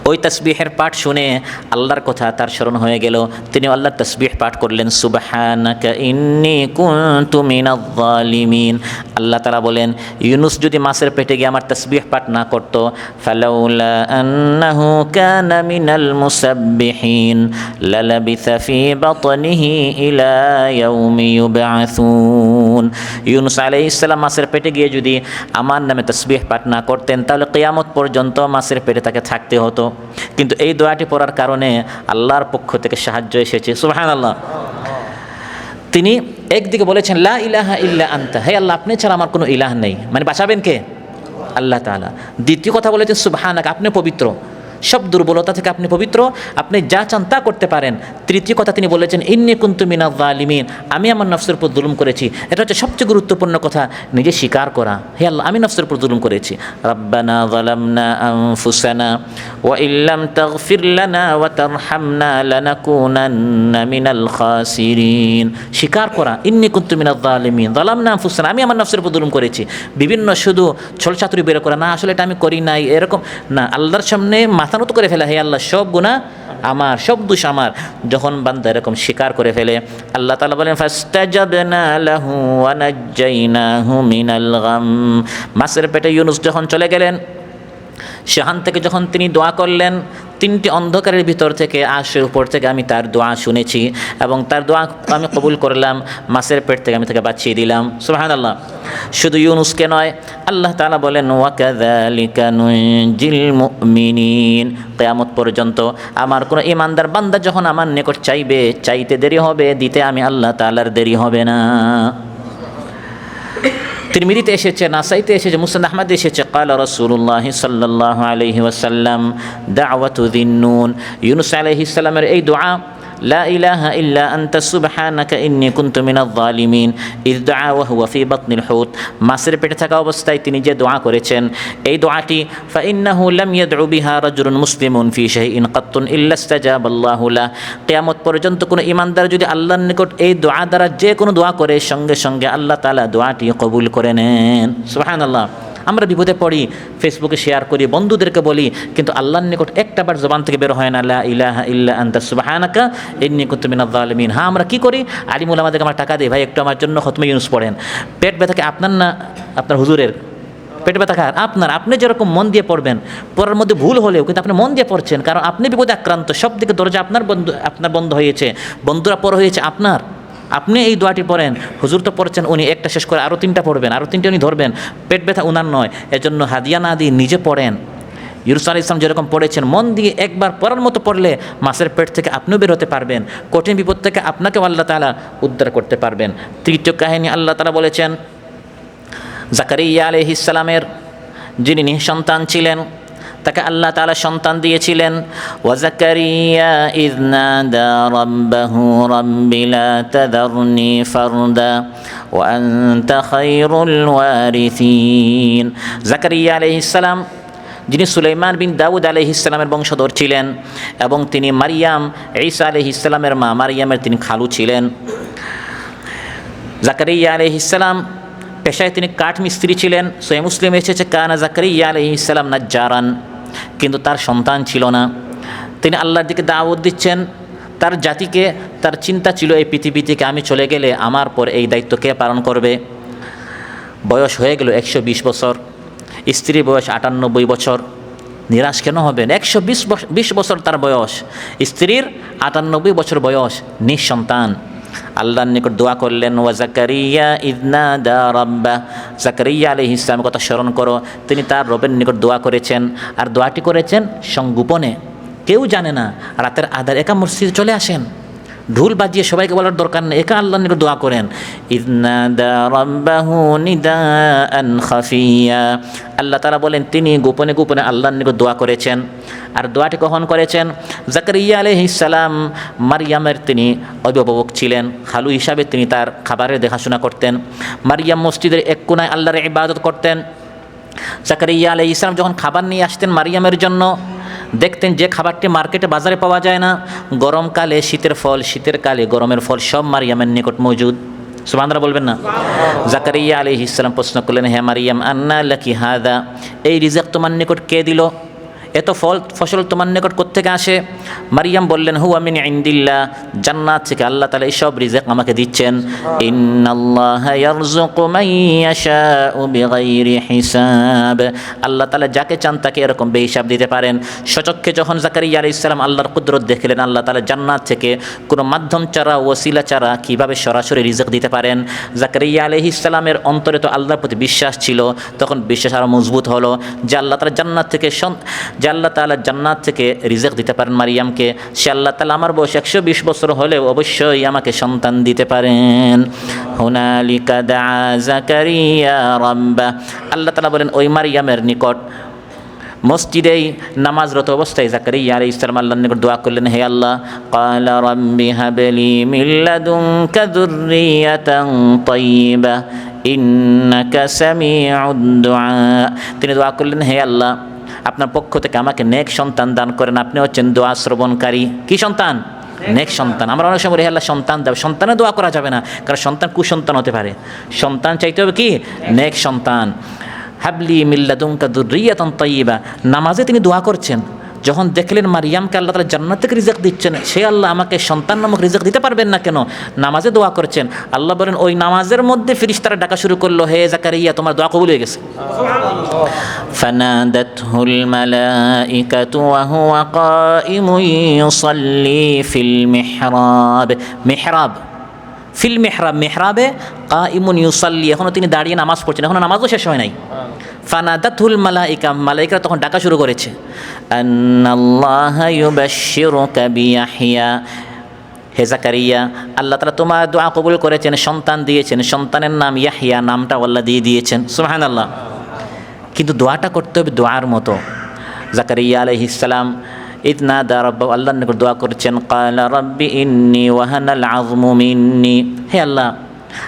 ওই তাসবিহের পাঠ শুনে আল্লাহর কথা তার স্মরণ হয়ে গেল, তিনি আল্লাহর তাসবিহ পাঠ করলেন, সুবহানাকা ইন্নী কুনতু মিনায-যালিমিন। আল্লাহ তাআলা বলেন, ইউনুস যদি মাছের পেটে গিয়ে আমার তাসবিহ পাঠ না করত, ফালাউলা আন্নাহু কানা মিনাল মুসাব্বিহিন লালাবিসা ফি বাতনিহি ইলা ইয়াউমি ইউবআসুন। ইউনুস আলাইহিস সালাম মাছের পেটে গিয়ে যদি আমার নামে তাসবিহ পাঠ না করতেন, তাহলে কিয়ামত পর্যন্ত মাছের পেটে তাকে থাকতে হতো। কিন্তু এই দোয়াটি পড়ার কারণে আল্লাহর পক্ষ থেকে সাহায্য এসেছে। সুবহানাল্লাহ। তিনি একদিকে বলেছেন, লা ইলাহা ইল্লা আনতা, হে আল্লাহ, আপনি ছাড়া আমার কোনো ইলাহ নেই, মানে বাঁচাবেন কে? আল্লাহ তাআলা। দ্বিতীয় কথা বলেছেন, সুবহানাকা, আপনি পবিত্র, সব দুর্বলতা থেকে আপনি পবিত্র, আপনি যা চান তা করতে পারেন। তৃতীয় কথা তিনি বলেছেন, ইন্নী কুনতু মিনাজ জালিমিন, আমি আমার নফসের উপর জুলুম করেছি। এটা হচ্ছে সবচেয়ে গুরুত্বপূর্ণ কথা, নিজে স্বীকার করা, হে আল্লাহ আমি নফসের উপর জুলুম করেছি। রাব্বানা যালামনা আনফুসানা ওয়া ইল্লাম তাগফির লানা ওয়া তারহামনা লানাকুনান্না মিনাল খাসিরিন। স্বীকার করা, ইন্নী কুনতু মিনাজ জালিমিন, যালামনা আনফুসানা, আমি আমার নফসের উপর জুলুম করেছি। বিভিন্ন শুধু ছলচাতুরি বের করা, না আসলে এটা আমি করি নাই, এরকম না, আল্লাহর সামনে মাথা নত করে ফেলা, হে আল্লাহ সব গুনাহ আমার, সব দোষ আমার। যখন বান্দা এরকম স্বীকার করে ফেলে, আল্লাহ তাআলা বলেন ফাস্তাজাবনা লাহু ওয়া নাজ্জাইনাহু মিনাল গাম। মাছের পেটে ইউনুস যখন চলে গেলেন, সেখান থেকে যখন তিনি দোয়া করলেন, তিনটি অন্ধকারের ভিতর থেকে আশের উপর থেকে আমি তার দোয়া শুনেছি এবং তার দোয়া আমি কবুল করলাম, মাছের পেট থেকে আমি তাকে বাঁচিয়ে দিলাম। সুবহানাল্লাহ। শুধু ইউনুসকে নয়, আল্লাহ তাআলা বলেন ওয়া কাযালিকা নুনজিল মুমিনিন, কিয়ামত পর্যন্ত আমার কোনো ঈমানদার বান্দা যখন আমার নিকট চাইবে, চাইতে দেরি হবে, দিতে আমি আল্লাহ তাআলার দেরি হবে না। তিরমিজিতে এসেছে, নাসাইতে এসেছে, মুসনাদ আহমদে এসেছে, ক্বালা রাসূলুল্লাহ সাল্লাল্লাহু আলাইহি ওয়াসাল্লাম দাওয়াতু যিন্নুন, ইউনুস আলাইহিস সালামের এই দোয়া, লা ইলাহা ইল্লা আনতা সুবহানাকা ইন্নী কুনতু মিনাজ জালিমিন, ইয দুআ ওয়া হুয়া ফি বাতনিল হুত, মাছের পেটে থাকা অবস্থায় তিনি যে দোয়া করেছেন, এই দোয়াটি ফাইন্নাহু লাম ইয়াদউ বিহা রাজুলুন মুসলিমুন ফি শাইইন কাত্তুন ইল্লা ইসতাজাবাল্লাহু লাহ। কিয়ামত পর্যন্ত কোনো ঈমানদার যদি আল্লাহর নিকট এই দোয়া দ্বারা যে কোনো দোয়া করে, সঙ্গে সঙ্গে আল্লাহ তাআলা দোয়াটি কবুল করে নেন। সুবহানাল্লাহ। আমরা বিপদে পড়ি, ফেসবুকে শেয়ার করি, বন্ধুদেরকে বলি, কিন্তু আল্লাহর নিকট একটাবার জবান থেকে বের হয় না লা ইলাহা ইল্লা আনতা সুবহানাকা ইন্নী কুনতু মিনাজ জালিমিন। হ্যাঁ, আমরা কি করি, আলিম উলামাদেরকে আমরা টাকা দিই, ভাই একটু আমার জন্য খতমে ইউনুস পড়েন। পেট ব্যথাকে আপনার না আপনার হুজুরের পেট ব্যথা খায় আপনার, আপনি যেরকম মন দিয়ে পড়বেন, পড়ার মধ্যে ভুল হলেও কিন্তু আপনি মন দিয়ে পড়ছেন, কারণ আপনি বিপদে আক্রান্ত, সব দিকে দরজা আপনার বন্ধ হয়েছে, বন্ধুরা পর হয়েছে আপনার। আপনি এই দোয়াটি পড়েন, হুজুর তো পড়ছেন, উনি একটা শেষ করে আরও তিনটা পড়বেন, আরও তিনটে উনি ধরবেন, পেট ব্যথা উনার নয়। এজন্য হাদিয়া না দিয়ে নিজে পড়েন। ইউনুস আলাইহিস সালাম যেরকম পড়েছেন, মন দিয়ে একবার পড়ার মতো পড়লে মাছের পেট থেকে আপনিও বের হতে পারবেন, কঠিন বিপদ থেকে আপনাকেও আল্লাহ তাআলা উদ্ধার করতে পারবেন। তৃতীয় কাহিনী আল্লাহ তাআলা বলেছেন, জাকারিয়া আলাইহিস সালামের, যিনি নিঃসন্তান ছিলেন, তাকে আল্লাহ তাআলা সন্তান দিয়েছিলেন। ওয়া জাকারিয়া ইয নাদা রাব্বাহু রাব্বি লা তাযারনি ফারদা ওয়া আনতা খায়রুল ওয়ারিসিন। জাকারিয়া আলাইহিস সালাম, যিনি সুলাইমান বিন দাউদ আলাইহিস সালামের বংশধর ছিলেন এবং তিনি মারিয়াম, ঈসা আলাইহিস সালামের মা মারিয়ামের তিনি খালু ছিলেন। জাকারিয়া আলাইহিস সালাম পেশায় তিনি কাঠ মিস্ত্রি ছিলেন। সহিহ মুসলিমে এসেছে কানা জাকারিয়া আলাইহিস সালাম নাজ্জারান, কিন্তু তার সন্তান ছিল না। তিনি আল্লাহর দিকে দাওয়াত দিচ্ছেন তার জাতিকে। তার চিন্তা ছিল এই পৃথিবী থেকে আমি চলে গেলে আমার পর এই দায়িত্ব কে পালন করবে। বয়স হয়ে গেল 120 বছর, স্ত্রীর বয়স 98 বছর। নিরাশ কেন হবেন? 120 বছর তার বয়স, স্ত্রীর 98 বছর বয়স, নিঃসন্তান। আল্লাহর নিকট দোয়া করলেন, ওয়া জাকারিয়া ইয নাদা রাব্বাহ, জাকারিয়া আলাইহিস সালামের কথা স্মরণ করো, তিনি তার রবের নিকট দোয়া করেছেন, আর দোয়াটি করেছেন সংগোপনে, কেউ জানে না। রাতের আধার একা মসজিদে চলে আসেন, ঢোল বাজিয়ে সবাইকে বলার দরকার নেই, একা আল্লাহর নিকট দোয়া করেন। ইয নাদা রাব্বাহু নিদাআন খাফিয়া, আল্লাহ তাআলা বলেন তিনি গোপনে গোপনে আল্লাহর নিকট দোয়া করেছেন। আর দোয়াটি কখন করেছেন? জাকারিয়া আলাইহিস সালাম মারিয়ামের তিনি অভিভাবক ছিলেন, খালু হিসাবে তিনি তার খাবারের দেখাশোনা করতেন। মারিয়াম মসজিদের এক কোণায় আল্লাহর ইবাদত করতেন। জাকারিয়া আলাইহিস সালাম যখন খাবার নিয়ে আসতেন মারিয়ামের জন্য, দেখতেন যে খাবারটি মার্কেটে বাজারে পাওয়া যায় না, গরমকালে শীতের ফল, শীতের কালে গরমের ফল, সব মারিয়ামের নিকট মজুদ। সুবহানাল্লাহ বলবেন না? জাকারিয়া আলাইহিস সালাম প্রশ্ন করলেন, হে মারিয়াম আন্না লাকি হাদা, এই রিজিক তোমার নিকট কে দিল? এত ফসল তোমার নিকট কোত্থেকে আসে? মারিয়াম বললেন, হুয়া মিন ইনদিল্লাহ, জান্নাত থেকে আল্লাহ তাআলা এই সব রিজিক আমাকে দিচ্ছেন। ইন্নাল্লাহা ইয়ারযুকু মান ইয়াশাউ বিগাইরি হিসাব, আল্লাহ তাআলা যাকে চান তাকে এরকম বেহিসাব দিতে পারেন। সচক্ষে যখন জাকারিয়া আলাইহিস সালাম আল্লাহর কুদরত দেখলেন, আল্লাহ তাআলা জান্নাত থেকে কোনো মাধ্যম ছাড়া, ওসিলা ছাড়া কিভাবে সরাসরি রিজিক দিতে পারেন। জাকারিয়া আলাইহিস সালামের অন্তরে তো আল্লাহর প্রতি বিশ্বাস ছিল, তখন বিশ্বাস আরও মজবুত হলো যে আল্লাহ তাআলা জান্নাত থেকে রিজিক দিতে পারেন মারিয়ামকে। সে আল্লাহ তাআলা আমার বয়স 120 বছর হলেও অবশ্যই আমাকে সন্তান দিতে পারেন। হুনালিকা দা জাকারিয়া রাব্বাহ, আল্লাহ তাআলা বলেন ওই মারিয়ামের নিকট মসজিদেই নামাজরত অবস্থায় জাকারিয়া আলাইহিস সালাম আল্লাহর নিকট দোয়া করলেন, হে আল্লাহ, ক্বালা রাব্বি হাবলি মিন লাদুনকা যুররিয়াতান তাইয়্যিবা ইন্নাকা সামিউদ দুআ। তিনি দোয়া করলেন, হে আল্লাহ, আপনার পক্ষ থেকে আমাকে নেক সন্তান দান করেন, আপনি হচ্ছেন দোয়া শ্রবণকারী। কি সন্তান? নেক সন্তান। আমরা অনেক সময় বলি, হে আল্লাহ সন্তান দাও, সন্তানে দোয়া করা যাবে না, কারণ সন্তান কুসন্তান হতে পারে। সন্তান চাইতে হবে কি? নেক সন্তান। হাবলি মিন লাদুনকা যুররিয়াতান তাইয়্যিবা, নামাজে তিনি দোয়া করছেন। যখন দেখলেন মারিয়ামকে আল্লাহ তাআলা জান্নাত থেকে রিজিক দিচ্ছেন, সে আল্লাহ আমাকে সন্তান নামক রিজিক দিতে পারবেন না কেন? নামাজে দোয়া করছেন। আল্লাহ বলেন, ওই নামাজের মধ্যে ফেরেশতারা ডাকা শুরু করলো, হে জাকারিয়া, তোমার দোয়া কবুল হয়ে গেছে। ফানাদাতহুল মালাইকাতু ওয়া হুয়া কাইমুন ইউসাল্লি ফিল মিহরাব। মিহরাব, ফিল মিহরাব, মিহরাবে কাইমুন ইউসাল্লি, এখনও তিনি দাঁড়িয়ে নামাজ পড়ছেন, এখনও নামাজও শেষ হয় নাই। ফানাদাতুল মালাইকা, মালাইকারা তখন ডাকা শুরু করেছে, আন্নাল্লাহা ইউবাশশিরুকা বিয়াহইয়া, হে জাকারিয়া, আল্লাহ তাআলা তোমার দোয়া কবুল করেছেন, সন্তান দিয়েছেন, সন্তানের নাম ইয়াহইয়া, নামটা আল্লাহ দিয়ে দিয়েছেন। সুবহানাল্লাহ। কিন্তু দোয়াটা করতে হবে দোয়ার মতো। জাকারিয়া আলাইহিস সালাম ইয নাদা রাব্বাহু, আল্লাহর নিকট দোয়া করেছেন, ক্বালা রাব্বি ইন্নী ওয়াহানাল আযমু মিন্নী, হে আল্লাহ,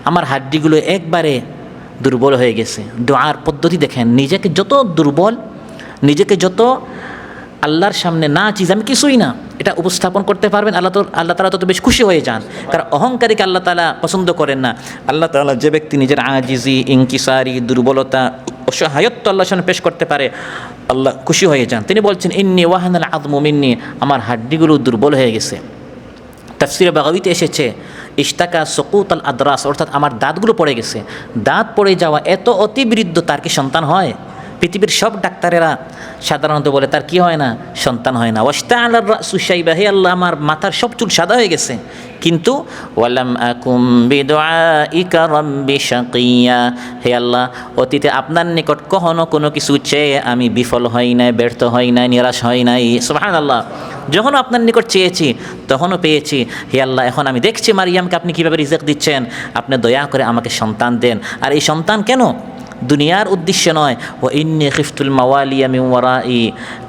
আমার হাড্ডিগুলো একবারে দুর্বল হয়ে গেছে। দোয়ার পদ্ধতি দেখেন, নিজেকে যত দুর্বল, নিজেকে যত আল্লাহর সামনে না চিজ আমি কিছুই না, এটা উপস্থাপন করতে পারবেন, আল্লাহ তাআলা তত বেশি খুশি হয়ে যান। কারণ অহংকারীকে আল্লাহ তাআলা পছন্দ করেন না। আল্লাহ তাআলা যে ব্যক্তি নিজের আজিজি, ইনকিসারি, দুর্বলতা, অসহায়ত্ব আল্লাহর সামনে পেশ করতে পারে, আল্লাহ খুশি হয়ে যান। তিনি বলছেন, ইন্নী ওয়াহানাল আযমু মিন্নী, আমার হাড্ডিগুলো দুর্বল হয়ে গেছে। তাফসীরে বাগাবীতে এসেছে, ইশতাকা সুকুতাল আদরাস, অর্থাৎ আমার দাঁতগুলো পড়ে গেছে। দাঁত পড়ে যাওয়া এত অতিবৃদ্ধ, তার কি সন্তান হয়? পৃথিবীর সব ডাক্তারেরা সাধারণত বলে তার কি হয় না? সন্তান হয় না। ওয়াশতাআলার রাসু শাইবা, হে আল্লাহ, আমার মাথার সব চুল সাদা হয়ে গেছে, কিন্তু ওয়ালাম আকুম বিদুআইকা রাব্বি শাকিয়া, হে আল্লাহ, অতীতে আপনার নিকট কখনো কোনো কিছু চেয়ে আমি বিফল হই নাই, ব্যর্থ হই নাই, নিরাশ হই নাই। সুবহানাল্লাহ। যখন আপনার নিকট চেয়েছি তখনও পেয়েছি। হে আল্লাহ, এখন আমি দেখছি মারিয়ামকে আপনি কীভাবে রিজিক দিচ্ছেন, আপনি দয়া করে আমাকে সন্তান দেন। আর এই সন্তান কেন? দুনিয়ার উদ্দেশ্যে নয়। ও ইন্নী খিফতুল মাওয়ালিয়া মিন ওয়ারাই,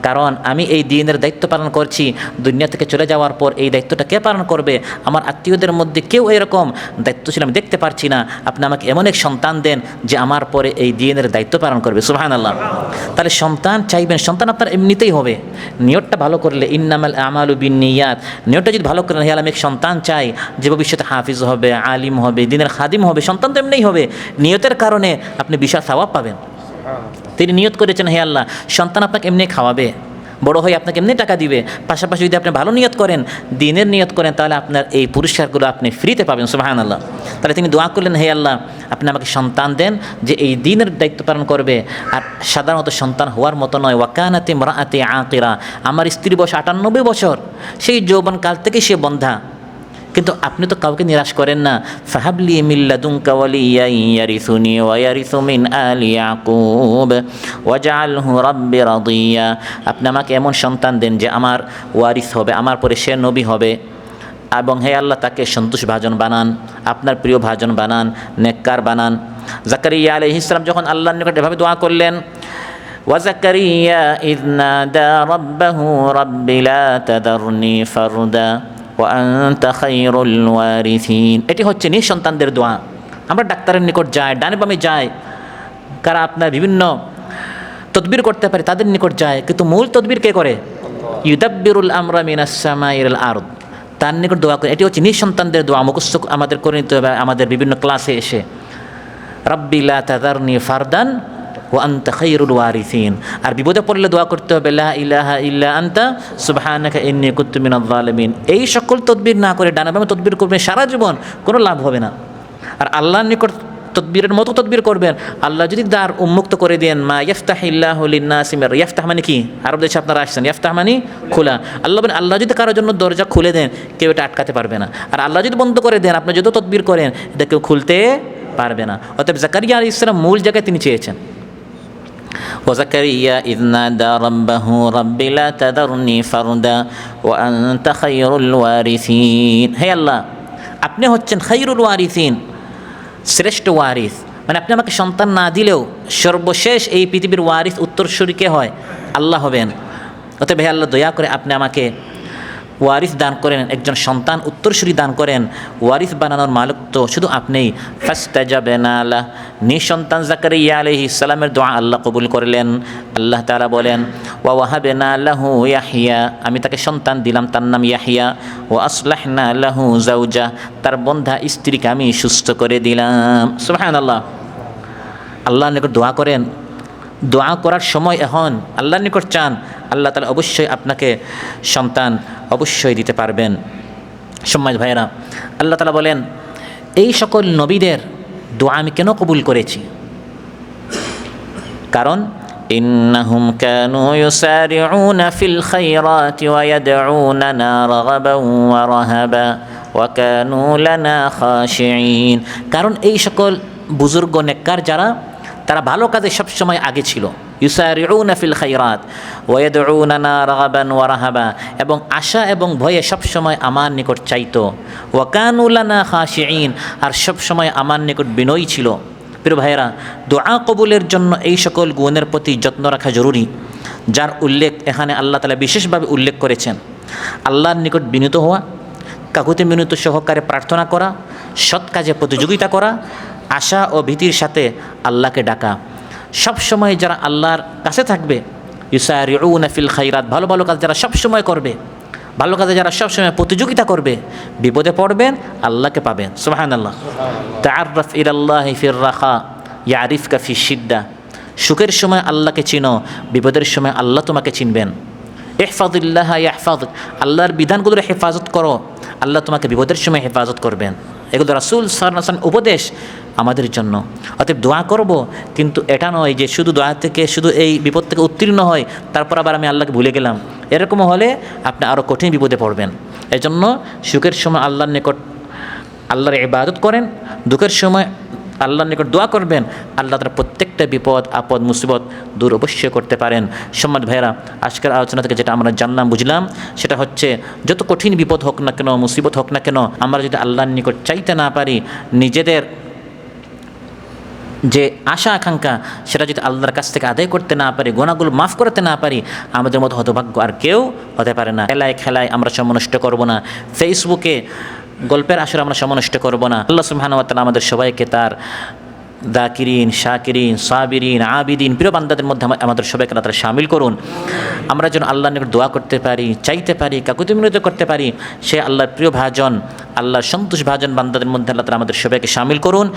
কারণ আমি এই দ্বীনের দায়িত্ব পালন করছি। দুনিয়া থেকে চলে যাওয়ার পর এই দায়িত্বটা কে পালন করবে? আমার আত্মীয়দের মধ্যে কেউ এরকম দায়িত্বশীল আমি দেখতে পারছি না। আপনি আমাকে এমন এক সন্তান দেন যে আমার পরে এই দ্বীনের দায়িত্ব পালন করবে। সুবহানাল্লাহ। তাহলে সন্তান চাইবেন, সন্তান আপনার এমনিতেই হবে, নিয়তটা ভালো করলে। ইন্নামাল আমালু বিন্নিয়াত, নিয়তটা যদি ভালো করেন, হে আল্লাহ, আমি এক সন্তান চাই যে ভবিষ্যতে হাফিজ হবে, আলিম হবে, দ্বীনের খাদিম হবে, সন্তান তো এমনিই হবে। নিয়তের কারণে আপনি বিশাল সওয়াব পাবেন। তিনি নিয়ত করেছেন, হে আল্লাহ, সন্তান আপনাকে এমনি খাওয়াবে, বড় হয়ে আপনাকে এমনি টাকা দিবে। পাশাপাশি যদি আপনি ভালো নিয়ত করেন, দ্বীনের নিয়ত করেন, তাহলে আপনার এই পুরস্কারগুলো আপনি ফ্রিতে পাবেন। সুবহানাল্লাহ। তাহলে তিনি দোয়া করলেন, হে আল্লাহ, আপনি আমাকে সন্তান দেন যে এই দ্বীনের দায়িত্ব পালন করবে। আর সাধারণত সন্তান হওয়ার মতো নয়। ওয়াকানাতি ইমরাআতি আকিরা, আমার স্ত্রী বয়স 98 বছর, সেই যৌবনকাল থেকে সে বন্ধা, কিন্তু আপনি তো কাউকে নিরাশ করেন না। ফাহাবলি মিন লাদুনকা ওয়ালিয়্যান ইয়ারিসুনি ওয়া ইয়ারিসু মিন আলি ইয়াকুব ওয়াজআলহু রাব্বি রাদিয়া, আপনি আমাকে এমন সন্তান দেন যে আমার ওয়ারিস হবে, আমার পরে সে নবী হবে, এবং হে আল্লাহ, তাকে সন্তোষভাজন বানান, আপনার প্রিয় ভাজন বানান, নেককার বানান। জাকারিয়া আলাইহিস সালাম যখন আল্লাহর নিকট এভাবে দোয়া করলেন, ওয়া জাকারিয়া ইয নাদা রাব্বাহু রাব্বি লা তাদারনি ফারদা ওয়া আনতা খায়রুল ওয়ারিসিন, এটি হচ্ছে নিঃসন্তানদের দোয়া। আমরা ডাক্তারের নিকট যাই, ডানে বামে যাই, কারা আপনার বিভিন্ন তদবির করতে পারে তাদের নিকট যায়, কিন্তু মূল তদবির কে করে? ইউদাব্বিরুল আমরা মিনাস সামাই ইলাল আরদ, তার নিকট দোয়া করে। এটি হচ্ছে নিঃসন্তানদের দোয়া। মুখস্থ আমাদের করে নিতে হবে আমাদের বিভিন্ন ক্লাসে এসে। রাব্বি লা তাযারনি ফারদান ওয়া আনতা খায়রুল ওয়ারিসিন। আর বিপদে পড়লে দোয়া করতে হবে, লা ইলাহা ইল্লা আনতা সুবহানাকা ইন্নী কুনতু মিনাজ জালিমিন। এই সকল তদবির না করে ডানে বামে তদবির করবেন, সারা জীবন কোনো লাভ হবে না। আর আল্লাহর নিকট তদবিরের মতো তদবির করবেন। আল্লাহ যদি দ্বার উন্মুক্ত করে দেন, মা ইয়াফতাহিল্লাহু লিন-নাসি মির, ইয়াফতাহ মানে কি? আরব দেশে আপনারা আসছেন, ইয়াফতাহ মানে খোলা। আল্লাহ যদি কারোর জন্য দরজা খুলে দেন, কেউ এটা আটকাতে পারবে না। আর আল্লাহ যদি বন্ধ করে দেন, আপনি যত তদবির করেন, এটা কেউ খুলতে পারবে না। অতএব জাকারিয়া আলাইহিস সালাম মূল জায়গায় তিনি চেয়েছেন। ওয়াজাকারিয়া ইয নাদা রাব্বাহু রাব্বি লা তাদারনি ফারদা ওয়া আনতা খায়রুল ওয়ারিসিন, হে আল্লাহ, আপনি হচ্ছেন খায়রুল ওয়ারিসিন, শ্রেষ্ঠ ওয়ারিস। মানে আপনি আমাকে সন্তান না দিলেও সর্বশেষ এই পৃথিবীর ওয়ারিস উত্তরসূরি কে হয়? আল্লাহ হবেন। অতএব হে আল্লাহ, দয়া করে আপনি আমাকে ওয়ারিস দান করেন, একজন সন্তান উত্তরসূরি দান করেন। ওয়ারিস বানানোর মালিক তো শুধু আপনিই। ফাস্তাজাবনা লাহ, নিঃসন্তান জাকারিয়া আলাইহিস সালামের দোয়া আল্লাহ কবুল করলেন। আল্লাহ তাআলা বলেন, ওয়া ওয়াহাবনা লাহু ইয়াহইয়া, আমি তাকে সন্তান দিলাম, তার নাম ইয়াহইয়া। ওয়া আসলাহনা লাহু যাওজা, তার বন্ধা স্ত্রীকে আমি সুস্থ করে দিলাম। সুবহানাল্লাহ। আল্লাহর নিকট দোয়া করেন, দোয়া করার সময় এখন আল্লাহর নিকট চান, আল্লাহ তাআলা অবশ্যই আপনাকে সন্তান অবশ্যই দিতে পারবেন। সম্মানিত ভাইয়েরা, আল্লাহ তাআলা বলেন, এই সকল নবীদের দোয়া আমি কেন কবুল করেছি? কারণ ইন্নাহুম কানু ইউসারিউনা ফিল খায়রাতি ওয়া ইয়াদউনানা রাগাবান ওয়া রাহাবা ওয়া কানু লানা খাশিঈন। কারণ এই সকল বুজুর্গ নেককার যারা, তারা ভালো কাজে সবসময় আগে ছিল। ইউসারিউনা ফিল খায়রাত ওয়া ইয়াদউনানা রাগাবান ওয়া রাহাবা, এবং আশা এবং ভয়ে সবসময় আমার নিকট চাইতো। ওয়া কানু লানা খাশিঈন, আর সবসময় আমার নিকট বিনয়ী ছিল। প্রিয় ভাইয়েরা, দোয়া কবুলের জন্য এই সকল গুণের প্রতি যত্ন রাখা জরুরি, যার উল্লেখ এখানে আল্লাহ তাআলা বিশেষভাবে উল্লেখ করেছেন। আল্লাহর নিকট বিনীত হওয়া, কাকুতি মিনতি সহকারে প্রার্থনা করা, সৎ কাজে প্রতিযোগিতা করা, আশা ও ভীতির সাথে আল্লাহকে ডাকা। সবসময় যারা আল্লাহর কাছে থাকবে, ইউসারিউনা ফিল খায়রাত, ভালো ভালো কাজ যারা সবসময় করবে, ভালো কাজে যারা সবসময় প্রতিযোগিতা করবে, বিপদে পড়বেন আল্লাহকে পাবেন। সুবহানাল্লাহ। তাআররাফ ইলাল্লাহি ফির রাখা ইয়ারিফকা ফিশ শিদ্দা, সুখের সময় আল্লাহকে চিনো, বিপদের সময় আল্লাহ তোমাকে চিনবেন। ইহফাজিল্লাহ ইয়াহফাজুক, আল্লাহর বিধানগুলোর হেফাজত করো, আল্লাহ তোমাকে বিপদের সময় হেফাজত করবেন। এগুলো রাসূল সাল্লাল্লাহু আলাইহি ওয়াসাল্লাম উপদেশ আমাদের জন্য। অতএব দোয়া করব, কিন্তু এটা নয় যে শুধু দোয়া থেকে, শুধু এই বিপদ থেকে উত্তীর্ণ হয় তারপর আবার আমি আল্লাহকে ভুলে গেলাম। এরকম হলে আপনি আরও কঠিন বিপদে পড়বেন। এজন্য সুখের সময় আল্লাহর নিকট আল্লাহর ইবাদত করেন, দুঃখের সময় আল্লাহর নিকট দোয়া করবেন, আল্লাহ তাআলা প্রত্যেকটা বিপদ আপদ মুসিবত দূর অবশ্যই করতে পারেন। সম্মানিত ভাইয়েরা, আজকের আলোচনা থেকে যেটা আমরা জানলাম বুঝলাম, সেটা হচ্ছে যত কঠিন বিপদ হোক না কেন, মুসিবত হোক না কেন, আমরা যদি আল্লাহর নিকট চাইতে না পারি, নিজেদের যে আশা আকাঙ্ক্ষা সেটা যদি আল্লাহর কাছ থেকে আদায় করতে না পারি, গুনাহগুলো মাফ করতে না পারি, আমাদের মতো হতভাগ্য আর কেউ হতে পারে না। খেলায় আমরা সময় নষ্ট করব না, ফেসবুকে গল্পের আসরে আমরা সময় নষ্ট করব না। আল্লাহ সুবহানাহু ওয়া তাআলা আমাদের সবাইকে তার দাকিরিন, শাকিরিন, সাবিরিন, আবিদিন প্রিয় বান্দাদের মধ্যে আমাদের সবাইকে আল্লাহ তাআলা শামিল করুন। আমরা যেন আল্লাহর নিকট দোয়া করতে পারি, চাইতে পারি, কাকুতি মিনতি করতে পারি। সে আল্লাহর প্রিয় ভাজন, আল্লাহর সন্তোষ ভাজন বান্দাদের মধ্যে আল্লাহ তাআলা আমাদের সবাইকে শামিল করুন।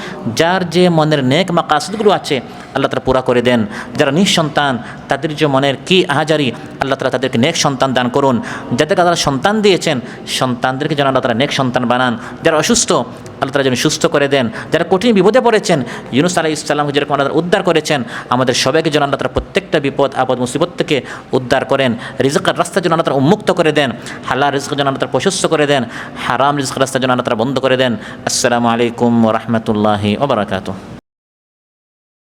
যার যে মনের নেক মাকাসিদগুলো আছে আল্লাহ তাআলা পুরা করে দেন। যারা নিঃসন্তান, তাদের যে মনের কি আহাজারি, আল্লাহ তাআলা তাদেরকে নেক সন্তান দান করুন। যাদেরকে তারা সন্তান দিয়েছেন, সন্তানদেরকে যেন আল্লাহ তাআলা নেক সন্তান বানান। যারা অসুস্থ, আল্লাহ তাআলা যেন সুস্থ করে দেন। যারা কঠিন বিপদে পড়েছেন, ইউনূস আলাইহিস সালামকে যেরকম আল্লাহ উদ্ধার করেছেন, আমাদের সবাইকে যেন আল্লাহ তাআলা প্রত্যেকটা বিপদ আপদ মুসিবত থেকে উদ্ধার করেন। রিজকের রাস্তা যেন আল্লাহ তাআলা উন্মুক্ত করে দেন। হালাল রিজক যেন আল্লাহ তাআলা প্রশস্ত করে দেন। হারাম রিজকের রাস্তা যেন আল্লাহ তাআলা বন্ধ করে দেন। আসসালামু আলাইকুম ওয়া রাহমাতুল্লাহি ওয়া বারাকাতুহু।